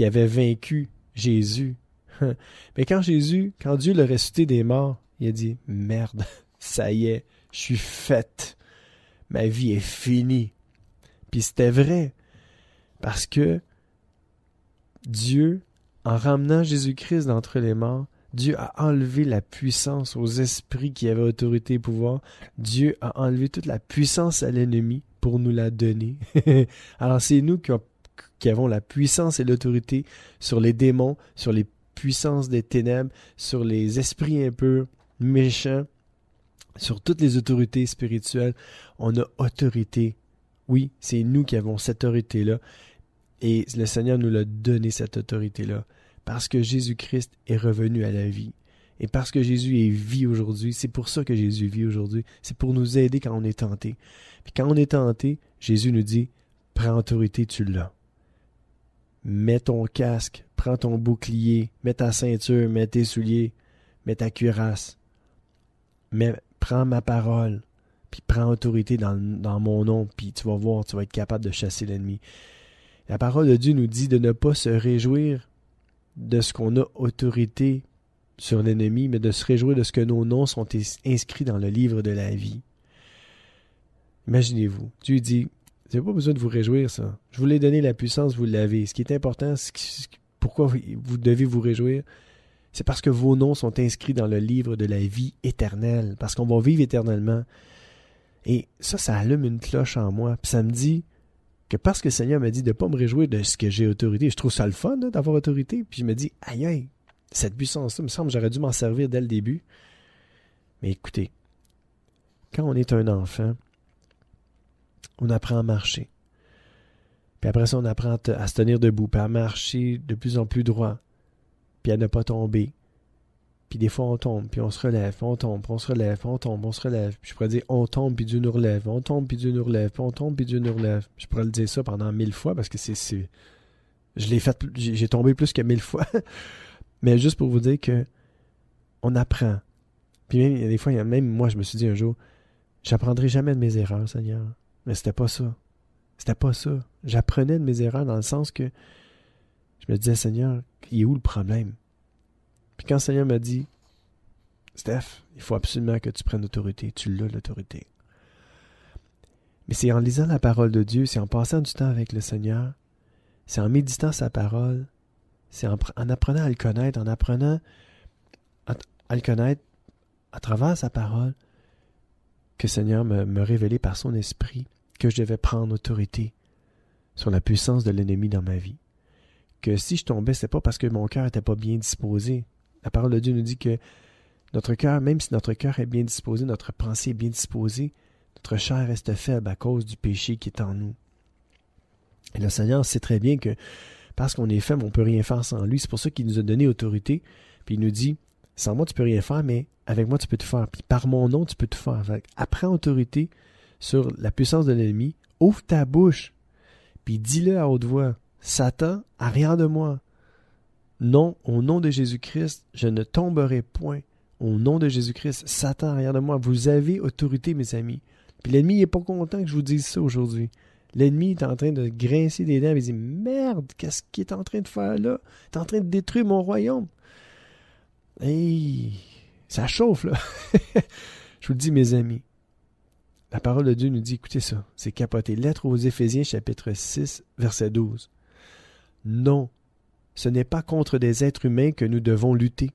avait vaincu Jésus. Mais quand Dieu l'a ressuscité des morts, il a dit « Merde, ça y est, je suis faite. Ma vie est finie. » Puis c'était vrai, parce que Dieu, en ramenant Jésus-Christ d'entre les morts, Dieu a enlevé la puissance aux esprits qui avaient autorité et pouvoir. Dieu a enlevé toute la puissance à l'ennemi pour nous la donner. Alors c'est nous qui avons la puissance et l'autorité sur les démons, sur les puissances des ténèbres, sur les esprits impurs, méchants, sur toutes les autorités spirituelles. On a autorité. Oui, c'est nous qui avons cette autorité-là. Et le Seigneur nous l'a donné, cette autorité-là. Parce que Jésus-Christ est revenu à la vie. Et parce que Jésus est vie aujourd'hui, c'est pour ça que Jésus vit aujourd'hui. C'est pour nous aider quand on est tenté. Puis quand on est tenté, Jésus nous dit, prends autorité, tu l'as. Mets ton casque, prends ton bouclier, mets ta ceinture, mets tes souliers, mets ta cuirasse. Prends ma parole, puis prends autorité dans mon nom, puis tu vas voir, tu vas être capable de chasser l'ennemi. La parole de Dieu nous dit de ne pas se réjouir de ce qu'on a autorité sur l'ennemi, mais de se réjouir de ce que nos noms sont inscrits dans le livre de la vie. Imaginez-vous, Dieu dit, vous n'avez pas besoin de vous réjouir, ça. Je vous l'ai donné la puissance, vous l'avez. Ce qui est important, pourquoi vous devez vous réjouir, c'est parce que vos noms sont inscrits dans le livre de la vie éternelle, parce qu'on va vivre éternellement. Et ça allume une cloche en moi, puis ça me dit que parce que le Seigneur m'a dit de ne pas me réjouir de ce que j'ai autorité, je trouve ça le fun d'avoir autorité, puis je me dis, aïe, cette puissance-là, il me semble que j'aurais dû m'en servir dès le début. Mais écoutez, quand on est un enfant, on apprend à marcher. Puis après ça, on apprend à se tenir debout, puis à marcher de plus en plus droit, puis à ne pas tomber. Puis des fois, on tombe, puis on se relève, on tombe, puis on se relève, on tombe, on se relève. Puis je pourrais dire, on tombe, puis Dieu nous relève, on tombe, puis Dieu nous relève, puis on tombe, puis Dieu nous relève. Je pourrais le dire ça pendant 1000 fois, parce que je l'ai fait, j'ai tombé plus que 1000 fois. Mais juste pour vous dire que on apprend. Puis même, il y a des fois, même moi, je me suis dit un jour, j'apprendrai jamais de mes erreurs, Seigneur. Mais c'était pas ça. C'était pas ça. J'apprenais de mes erreurs dans le sens que je me disais, Seigneur, il est où le problème? Puis quand le Seigneur m'a dit, Steph, il faut absolument que tu prennes l'autorité. Tu l'as, l'autorité. Mais c'est en lisant la parole de Dieu, c'est en passant du temps avec le Seigneur, c'est en méditant sa parole, c'est en apprenant à le connaître, en apprenant à le connaître à travers sa parole, que le Seigneur me révélait par son esprit que je devais prendre autorité sur la puissance de l'ennemi dans ma vie. Que si je tombais, c'était pas parce que mon cœur n'était pas bien disposé. La parole de Dieu nous dit que notre cœur, même si notre cœur est bien disposé, notre pensée est bien disposée, notre chair reste faible à cause du péché qui est en nous. Et le Seigneur sait très bien que parce qu'on est faible, on ne peut rien faire sans lui. C'est pour ça qu'il nous a donné autorité. Puis il nous dit, sans moi, tu peux rien faire, mais avec moi, tu peux tout faire. Puis par mon nom, tu peux tout faire. Apprends autorité sur la puissance de l'ennemi. Ouvre ta bouche. Puis dis-le à haute voix. Satan, arrière de moi. Non, au nom de Jésus-Christ, je ne tomberai point. Au nom de Jésus-Christ, Satan, arrière de moi. Vous avez autorité, mes amis. Puis l'ennemi n'est pas content que je vous dise ça aujourd'hui. L'ennemi est en train de grincer des dents et dit « Merde, qu'est-ce qu'il est en train de faire là? Il est en train de détruire mon royaume. » Hey, ça chauffe, là. Je vous le dis, mes amis. La parole de Dieu nous dit, écoutez ça, c'est capoté. Lettre aux Éphésiens, chapitre 6, verset 12. Non, ce n'est pas contre des êtres humains que nous devons lutter.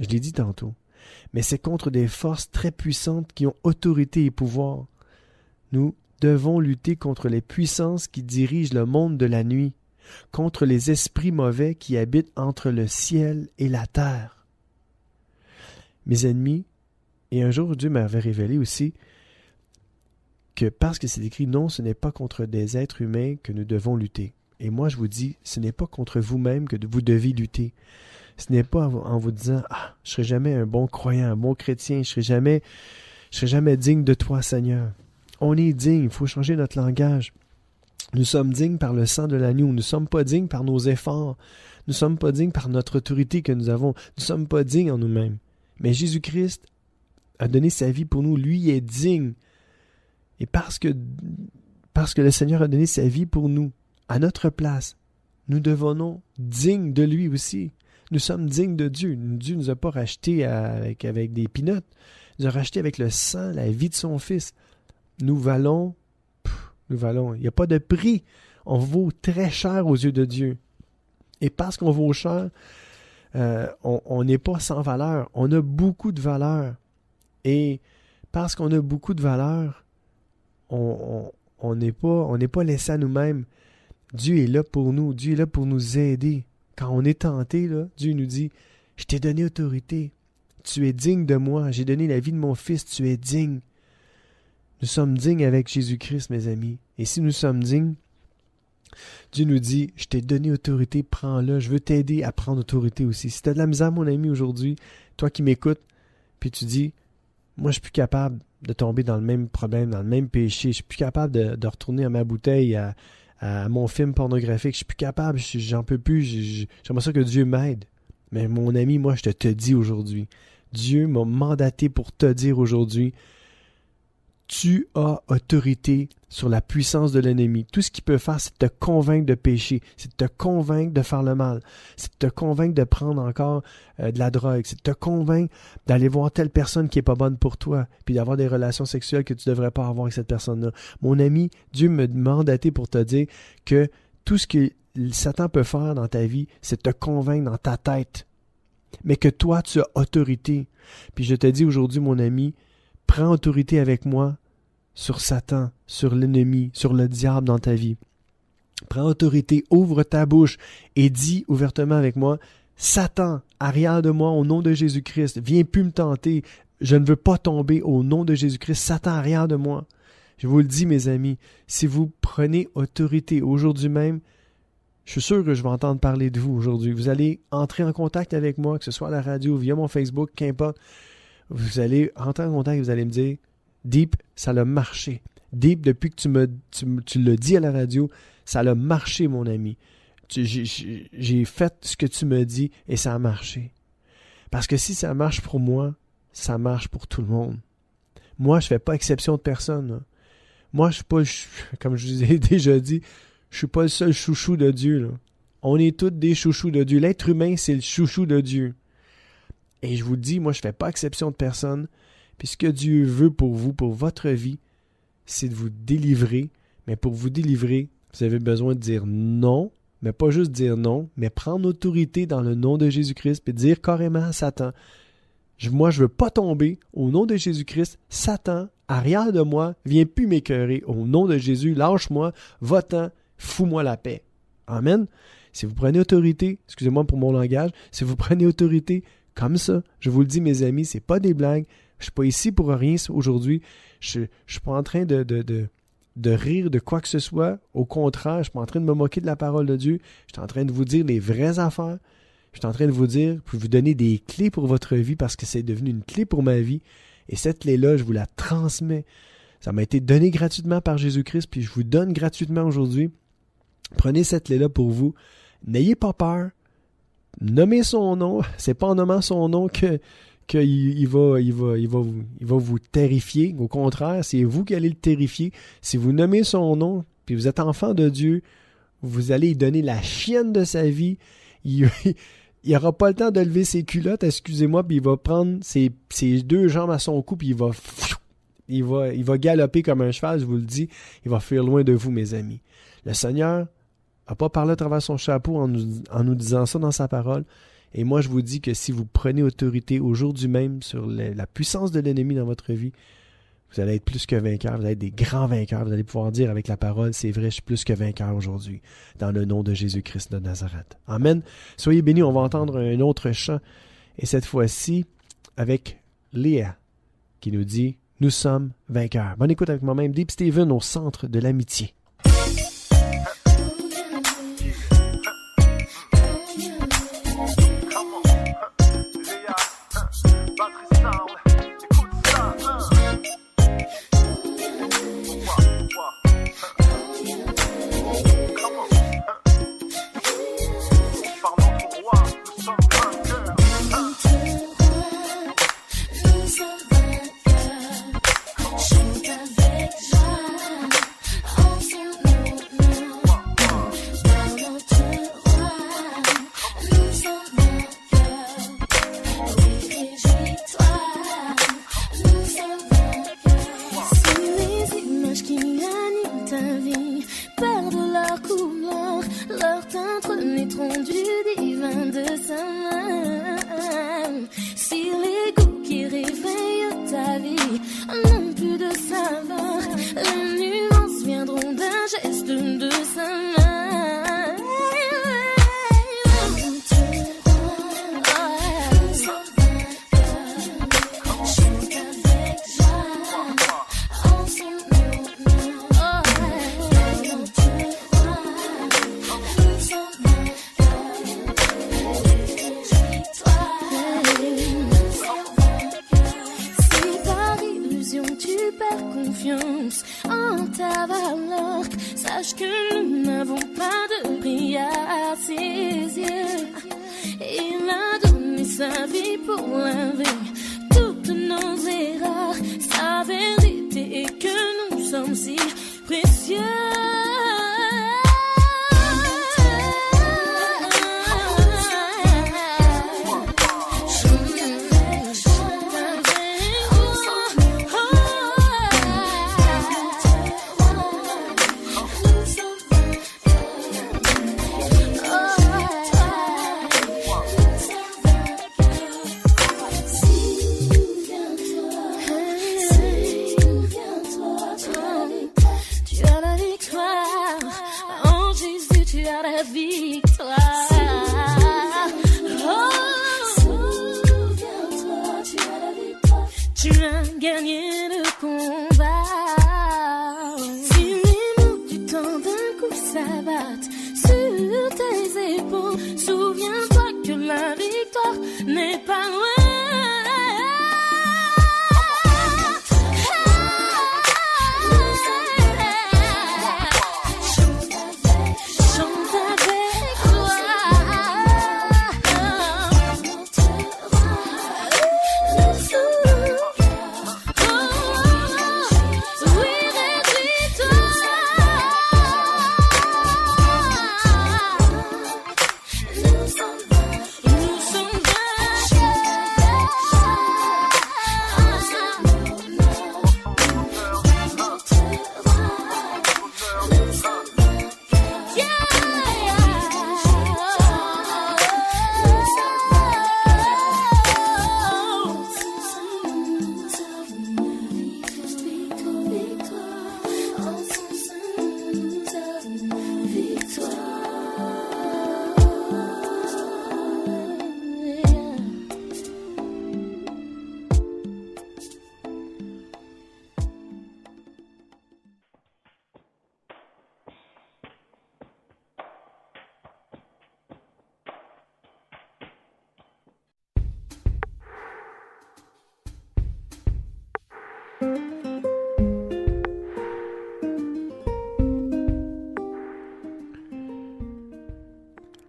Je l'ai dit tantôt. Mais c'est contre des forces très puissantes qui ont autorité et pouvoir. Nous devons lutter contre les puissances qui dirigent le monde de la nuit, contre les esprits mauvais qui habitent entre le ciel et la terre. Mes ennemis, et un jour Dieu m'avait révélé aussi que parce que c'est écrit non, ce n'est pas contre des êtres humains que nous devons lutter. Et moi je vous dis, ce n'est pas contre vous-même que vous devez lutter. Ce n'est pas en vous disant « Ah, je ne serai jamais un bon croyant, un bon chrétien, je ne serai jamais digne de toi, Seigneur. » On est digne, il faut changer notre langage. Nous sommes dignes par le sang de l'agneau, nous ne sommes pas dignes par nos efforts, nous ne sommes pas dignes par notre autorité que nous avons, nous ne sommes pas dignes en nous-mêmes. Mais Jésus-Christ a donné sa vie pour nous, lui est digne. Et parce que le Seigneur a donné sa vie pour nous, à notre place, nous devenons dignes de lui aussi. Nous sommes dignes de Dieu. Dieu ne nous a pas rachetés avec des pinottes. Il nous a rachetés avec le sang, la vie de son Fils. Nous valons. Il n'y a pas de prix. On vaut très cher aux yeux de Dieu. Et parce qu'on vaut cher, on n'est pas sans valeur. On a beaucoup de valeur. Et parce qu'on a beaucoup de valeur, on n'est pas laissé à nous-mêmes. Dieu est là pour nous. Dieu est là pour nous aider. Quand on est tenté, là, Dieu nous dit « Je t'ai donné autorité. Tu es digne de moi. J'ai donné la vie de mon Fils. Tu es digne. » Nous sommes dignes avec Jésus-Christ, mes amis. Et si nous sommes dignes, Dieu nous dit « Je t'ai donné autorité. Prends-la. Je veux t'aider à prendre autorité aussi. » Si tu as de la misère, mon ami, aujourd'hui, toi qui m'écoutes, puis tu dis « Moi, je suis plus capable de tomber dans le même problème, dans le même péché. Je suis plus capable de retourner à ma bouteille, à mon film pornographique. Je suis plus capable, j'en peux plus, j'aimerais ça que Dieu m'aide. » Mais mon ami, moi, je te dis aujourd'hui, Dieu m'a mandaté pour te dire aujourd'hui, tu as autorité sur la puissance de l'ennemi. Tout ce qu'il peut faire, c'est de te convaincre de pécher, c'est de te convaincre de faire le mal, c'est de te convaincre de prendre encore de la drogue, c'est de te convaincre d'aller voir telle personne qui n'est pas bonne pour toi, puis d'avoir des relations sexuelles que tu ne devrais pas avoir avec cette personne-là. Mon ami, Dieu m'a mandaté pour te dire que tout ce que Satan peut faire dans ta vie, c'est de te convaincre dans ta tête, mais que toi, tu as autorité. Puis je te dis aujourd'hui, mon ami, prends autorité avec moi sur Satan, sur l'ennemi, sur le diable dans ta vie. Prends autorité, ouvre ta bouche et dis ouvertement avec moi, Satan, arrière de moi au nom de Jésus-Christ, viens plus me tenter, je ne veux pas tomber au nom de Jésus-Christ, Satan, arrière de moi. Je vous le dis, mes amis, si vous prenez autorité aujourd'hui même, je suis sûr que je vais entendre parler de vous aujourd'hui. Vous allez entrer en contact avec moi, que ce soit à la radio, via mon Facebook, qu'importe. Vous allez entrer en contact et vous allez me dire, Deep, ça a marché. Deep, depuis que tu l'as dit à la radio, ça a marché, mon ami. J'ai fait ce que tu me dis et ça a marché. Parce que si ça marche pour moi, ça marche pour tout le monde. Moi, je ne fais pas exception de personne. Là. Moi, je suis pas, comme je vous ai déjà dit, je ne suis pas le seul chouchou de Dieu. Là. On est tous des chouchous de Dieu. L'être humain, c'est le chouchou de Dieu. Et je vous dis, moi, je ne fais pas exception de personne. Puis ce que Dieu veut pour vous, pour votre vie, c'est de vous délivrer. Mais pour vous délivrer, vous avez besoin de dire non, mais pas juste dire non, mais prendre autorité dans le nom de Jésus-Christ et dire carrément à Satan, moi, je ne veux pas tomber au nom de Jésus-Christ. Satan, arrière de moi, viens plus m'écœurer. Au nom de Jésus, lâche-moi, va-t'en, fous-moi la paix. Amen. Si vous prenez autorité, excusez-moi pour mon langage, si vous prenez autorité comme ça, je vous le dis, mes amis, c'est pas des blagues. Je suis pas ici pour rien aujourd'hui. Je suis pas en train de rire de quoi que ce soit. Au contraire, je suis pas en train de me moquer de la parole de Dieu. Je suis en train de vous dire les vraies affaires. Je suis en train de vous dire, puis vous donner des clés pour votre vie parce que c'est devenu une clé pour ma vie. Et cette clé-là, je vous la transmets. Ça m'a été donné gratuitement par Jésus-Christ, puis je vous donne gratuitement aujourd'hui. Prenez cette clé-là pour vous. N'ayez pas peur. Nommez son nom. C'est pas en nommant son nom qu'il va vous terrifier. Au contraire, c'est vous qui allez le terrifier. Si vous nommez son nom, puis vous êtes enfant de Dieu, vous allez lui donner la chienne de sa vie. Il n'aura pas le temps de lever ses culottes, excusez-moi, puis il va prendre ses deux jambes à son cou, puis il va galoper comme un cheval, je vous le dis. Il va fuir loin de vous, mes amis. Le Seigneur n'a pas parlé à travers son chapeau en nous disant ça dans sa parole. Et moi, je vous dis que si vous prenez autorité aujourd'hui même sur la puissance de l'ennemi dans votre vie, vous allez être plus que vainqueur, vous allez être des grands vainqueurs. Vous allez pouvoir dire avec la parole, c'est vrai, je suis plus que vainqueur aujourd'hui, dans le nom de Jésus-Christ de Nazareth. Amen. Soyez bénis, on va entendre un autre chant, et cette fois-ci avec Léa, qui nous dit « Nous sommes vainqueurs ». Bonne écoute avec moi-même, Deep Steven au centre de l'amitié.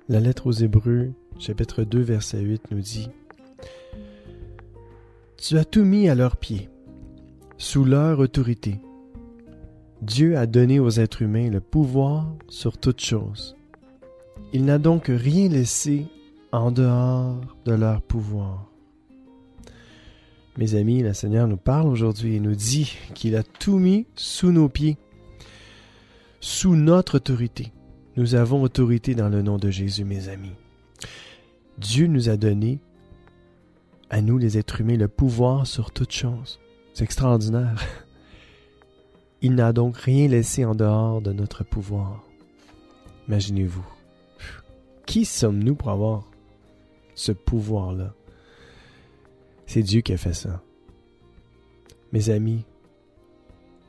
La lettre aux Hébreux, chapitre 2, verset 8 nous dit « Tu as tout mis à leurs pieds, sous leur autorité. Dieu a donné aux êtres humains le pouvoir sur toutes choses. Il n'a donc rien laissé en dehors de leur pouvoir. » Mes amis, le Seigneur nous parle aujourd'hui et nous dit qu'il a tout mis sous nos pieds, sous notre autorité. Nous avons autorité dans le nom de Jésus, mes amis. Dieu nous a donné, à nous les êtres humains, le pouvoir sur toute chose. C'est extraordinaire. Il n'a donc rien laissé en dehors de notre pouvoir. Imaginez-vous. Qui sommes-nous pour avoir ce pouvoir-là? C'est Dieu qui a fait ça. Mes amis,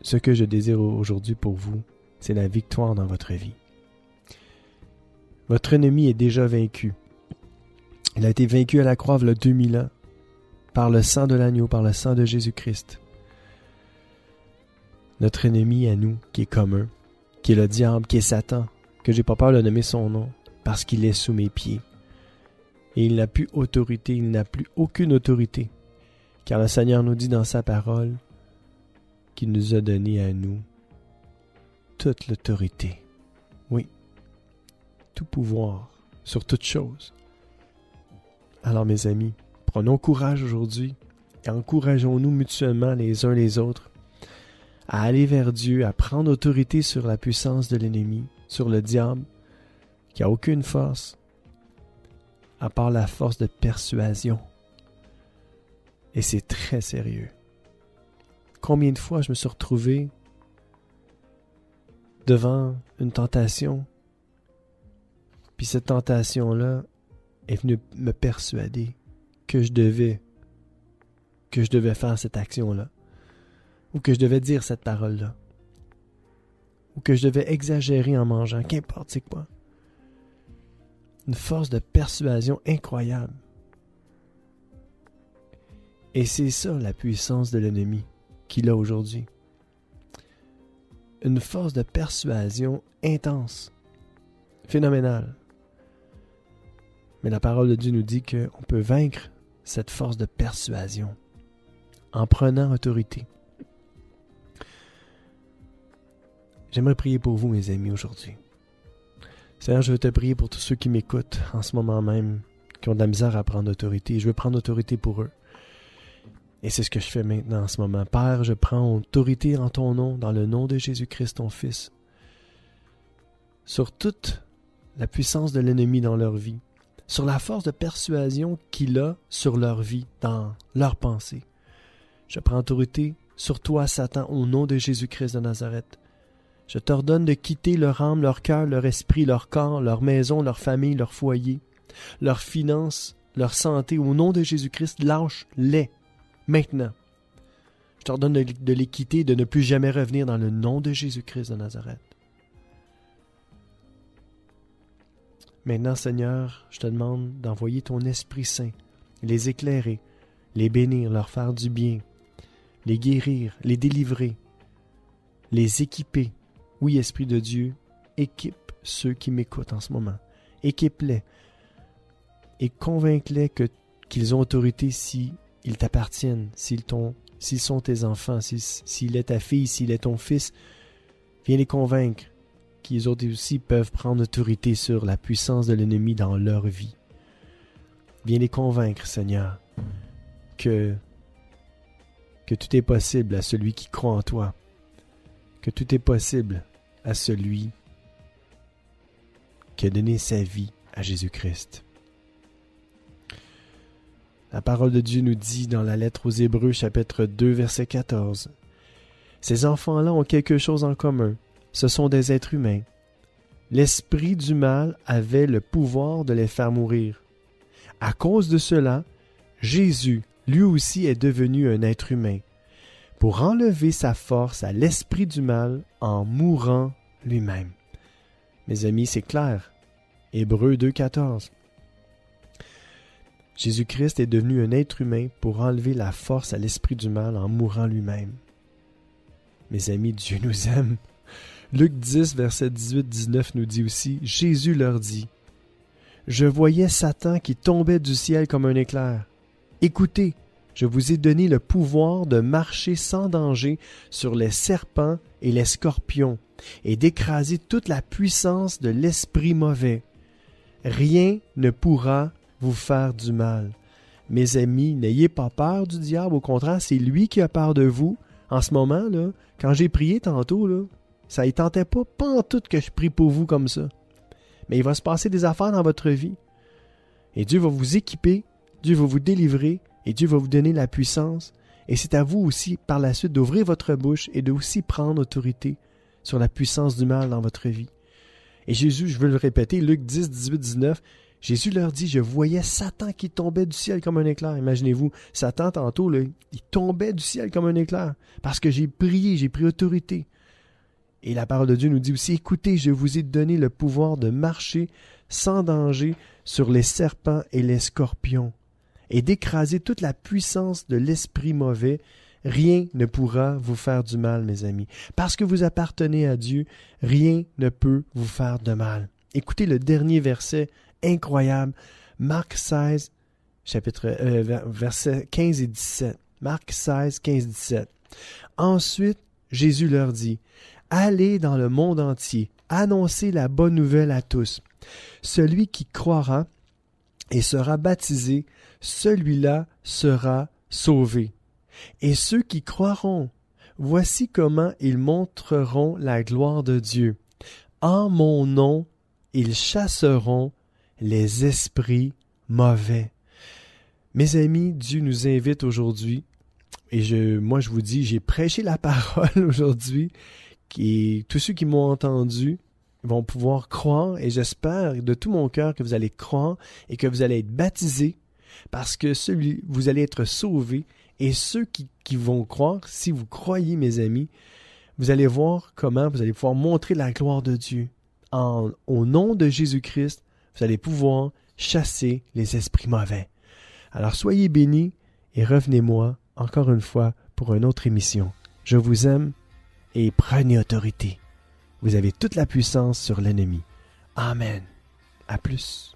ce que je désire aujourd'hui pour vous, c'est la victoire dans votre vie. Votre ennemi est déjà vaincu. Il a été vaincu à la croix il y a 2000 ans, par le sang de l'agneau, par le sang de Jésus-Christ. Notre ennemi à nous, qui est commun, qui est le diable, qui est Satan, que j'ai pas peur de nommer son nom, parce qu'il est sous mes pieds. Et il n'a plus autorité, il n'a plus aucune autorité, car le Seigneur nous dit dans sa parole qu'il nous a donné à nous toute l'autorité. Oui, tout pouvoir sur toute chose. Alors mes amis, prenons courage aujourd'hui et encourageons-nous mutuellement les uns les autres à aller vers Dieu, à prendre autorité sur la puissance de l'ennemi, sur le diable, qui n'a aucune force, à part la force de persuasion. Et c'est très sérieux. Combien de fois je me suis retrouvé devant une tentation, puis cette tentation-là est venue me persuader que je devais faire cette action-là, ou que je devais dire cette parole-là, ou que je devais exagérer en mangeant, qu'importe c'est quoi. Une force de persuasion incroyable. Et c'est ça la puissance de l'ennemi qu'il a aujourd'hui. Une force de persuasion intense, phénoménale. Mais la parole de Dieu nous dit qu'on peut vaincre cette force de persuasion en prenant autorité. J'aimerais prier pour vous, mes amis, aujourd'hui. Seigneur, je veux te prier pour tous ceux qui m'écoutent en ce moment même, qui ont de la misère à prendre autorité. Je veux prendre autorité pour eux. Et c'est ce que je fais maintenant en ce moment. Père, je prends autorité en ton nom, dans le nom de Jésus-Christ, ton Fils, sur toute la puissance de l'ennemi dans leur vie, sur la force de persuasion qu'il a sur leur vie, dans leurs pensées. Je prends autorité sur toi, Satan, au nom de Jésus-Christ de Nazareth. Je t'ordonne de quitter leur âme, leur cœur, leur esprit, leur corps, leur maison, leur famille, leur foyer, leurs finances, leur santé. Au nom de Jésus-Christ, lâche-les maintenant. Je t'ordonne de les quitter, de ne plus jamais revenir dans le nom de Jésus-Christ de Nazareth. Maintenant, Seigneur, je te demande d'envoyer ton Esprit Saint, les éclairer, les bénir, leur faire du bien, les guérir, les délivrer, les équiper. Oui, Esprit de Dieu, équipe ceux qui m'écoutent en ce moment. Équipe-les et convainc-les qu'ils ont autorité s'ils t'appartiennent, s'ils sont tes enfants, s'il est ta fille, s'il est ton fils. Viens les convaincre qu'ils aussi peuvent prendre autorité sur la puissance de l'ennemi dans leur vie. Viens les convaincre, Seigneur, que tout est possible à celui qui croit en toi, que tout est possible à celui qui a donné sa vie à Jésus-Christ. La parole de Dieu nous dit dans la lettre aux Hébreux, chapitre 2, verset 14, « Ces enfants-là ont quelque chose en commun. Ce sont des êtres humains. L'esprit du mal avait le pouvoir de les faire mourir. À cause de cela, Jésus, lui aussi, est devenu un être humain, pour enlever sa force à l'esprit du mal en mourant lui-même. » Mes amis, c'est clair. Hébreux 2, 14. Jésus-Christ est devenu un être humain pour enlever la force à l'esprit du mal en mourant lui-même. Mes amis, Dieu nous aime. Luc 10, verset 18-19 nous dit aussi, Jésus leur dit, « Je voyais Satan qui tombait du ciel comme un éclair. Écoutez, je vous ai donné le pouvoir de marcher sans danger sur les serpents et les scorpions et d'écraser toute la puissance de l'esprit mauvais. Rien ne pourra vous faire du mal. Mes amis, n'ayez pas peur du diable, au contraire, c'est lui qui a peur de vous. En ce moment, là, quand j'ai prié tantôt, là, ça ne tentait pas en tout que je prie pour vous comme ça. mais il va se passer des affaires dans votre vie. Et Dieu va vous équiper, Dieu va vous délivrer, et Dieu va vous donner la puissance. Et c'est à vous aussi, par la suite, d'ouvrir votre bouche et de aussi prendre autorité sur la puissance du mal dans votre vie. Et Jésus, je veux le répéter, Luc 10, 18, 19, Jésus leur dit, je voyais Satan qui tombait du ciel comme un éclair. Imaginez-vous, Satan, tantôt, là, il tombait du ciel comme un éclair, parce que j'ai prié, j'ai pris autorité. Et la parole de Dieu nous dit aussi, écoutez, je vous ai donné le pouvoir de marcher sans danger sur les serpents et les scorpions, et d'écraser toute la puissance de l'esprit mauvais. Rien ne pourra vous faire du mal, mes amis. Parce que vous appartenez à Dieu, rien ne peut vous faire de mal. Écoutez le dernier verset incroyable, Marc 16, versets 15 et 17. Marc 16, 15, 17. Ensuite, Jésus leur dit, « Allez dans le monde entier, annoncez la bonne nouvelle à tous. Celui qui croira et sera baptisé, celui-là sera sauvé. Et ceux qui croiront, voici comment ils montreront la gloire de Dieu. En mon nom, ils chasseront les esprits mauvais. » Mes amis, Dieu nous invite aujourd'hui, et moi je vous dis, j'ai prêché la parole aujourd'hui, et tous ceux qui m'ont entendu vont pouvoir croire, et j'espère de tout mon cœur que vous allez croire et que vous allez être baptisés, parce que vous allez être sauvés, et ceux qui vont croire, si vous croyez, mes amis, vous allez voir comment vous allez pouvoir montrer la gloire de Dieu. Au nom de Jésus-Christ, vous allez pouvoir chasser les esprits mauvais. Alors soyez bénis et revenez-moi encore une fois pour une autre émission. Je vous aime et prenez autorité. Vous avez toute la puissance sur l'ennemi. Amen. À plus.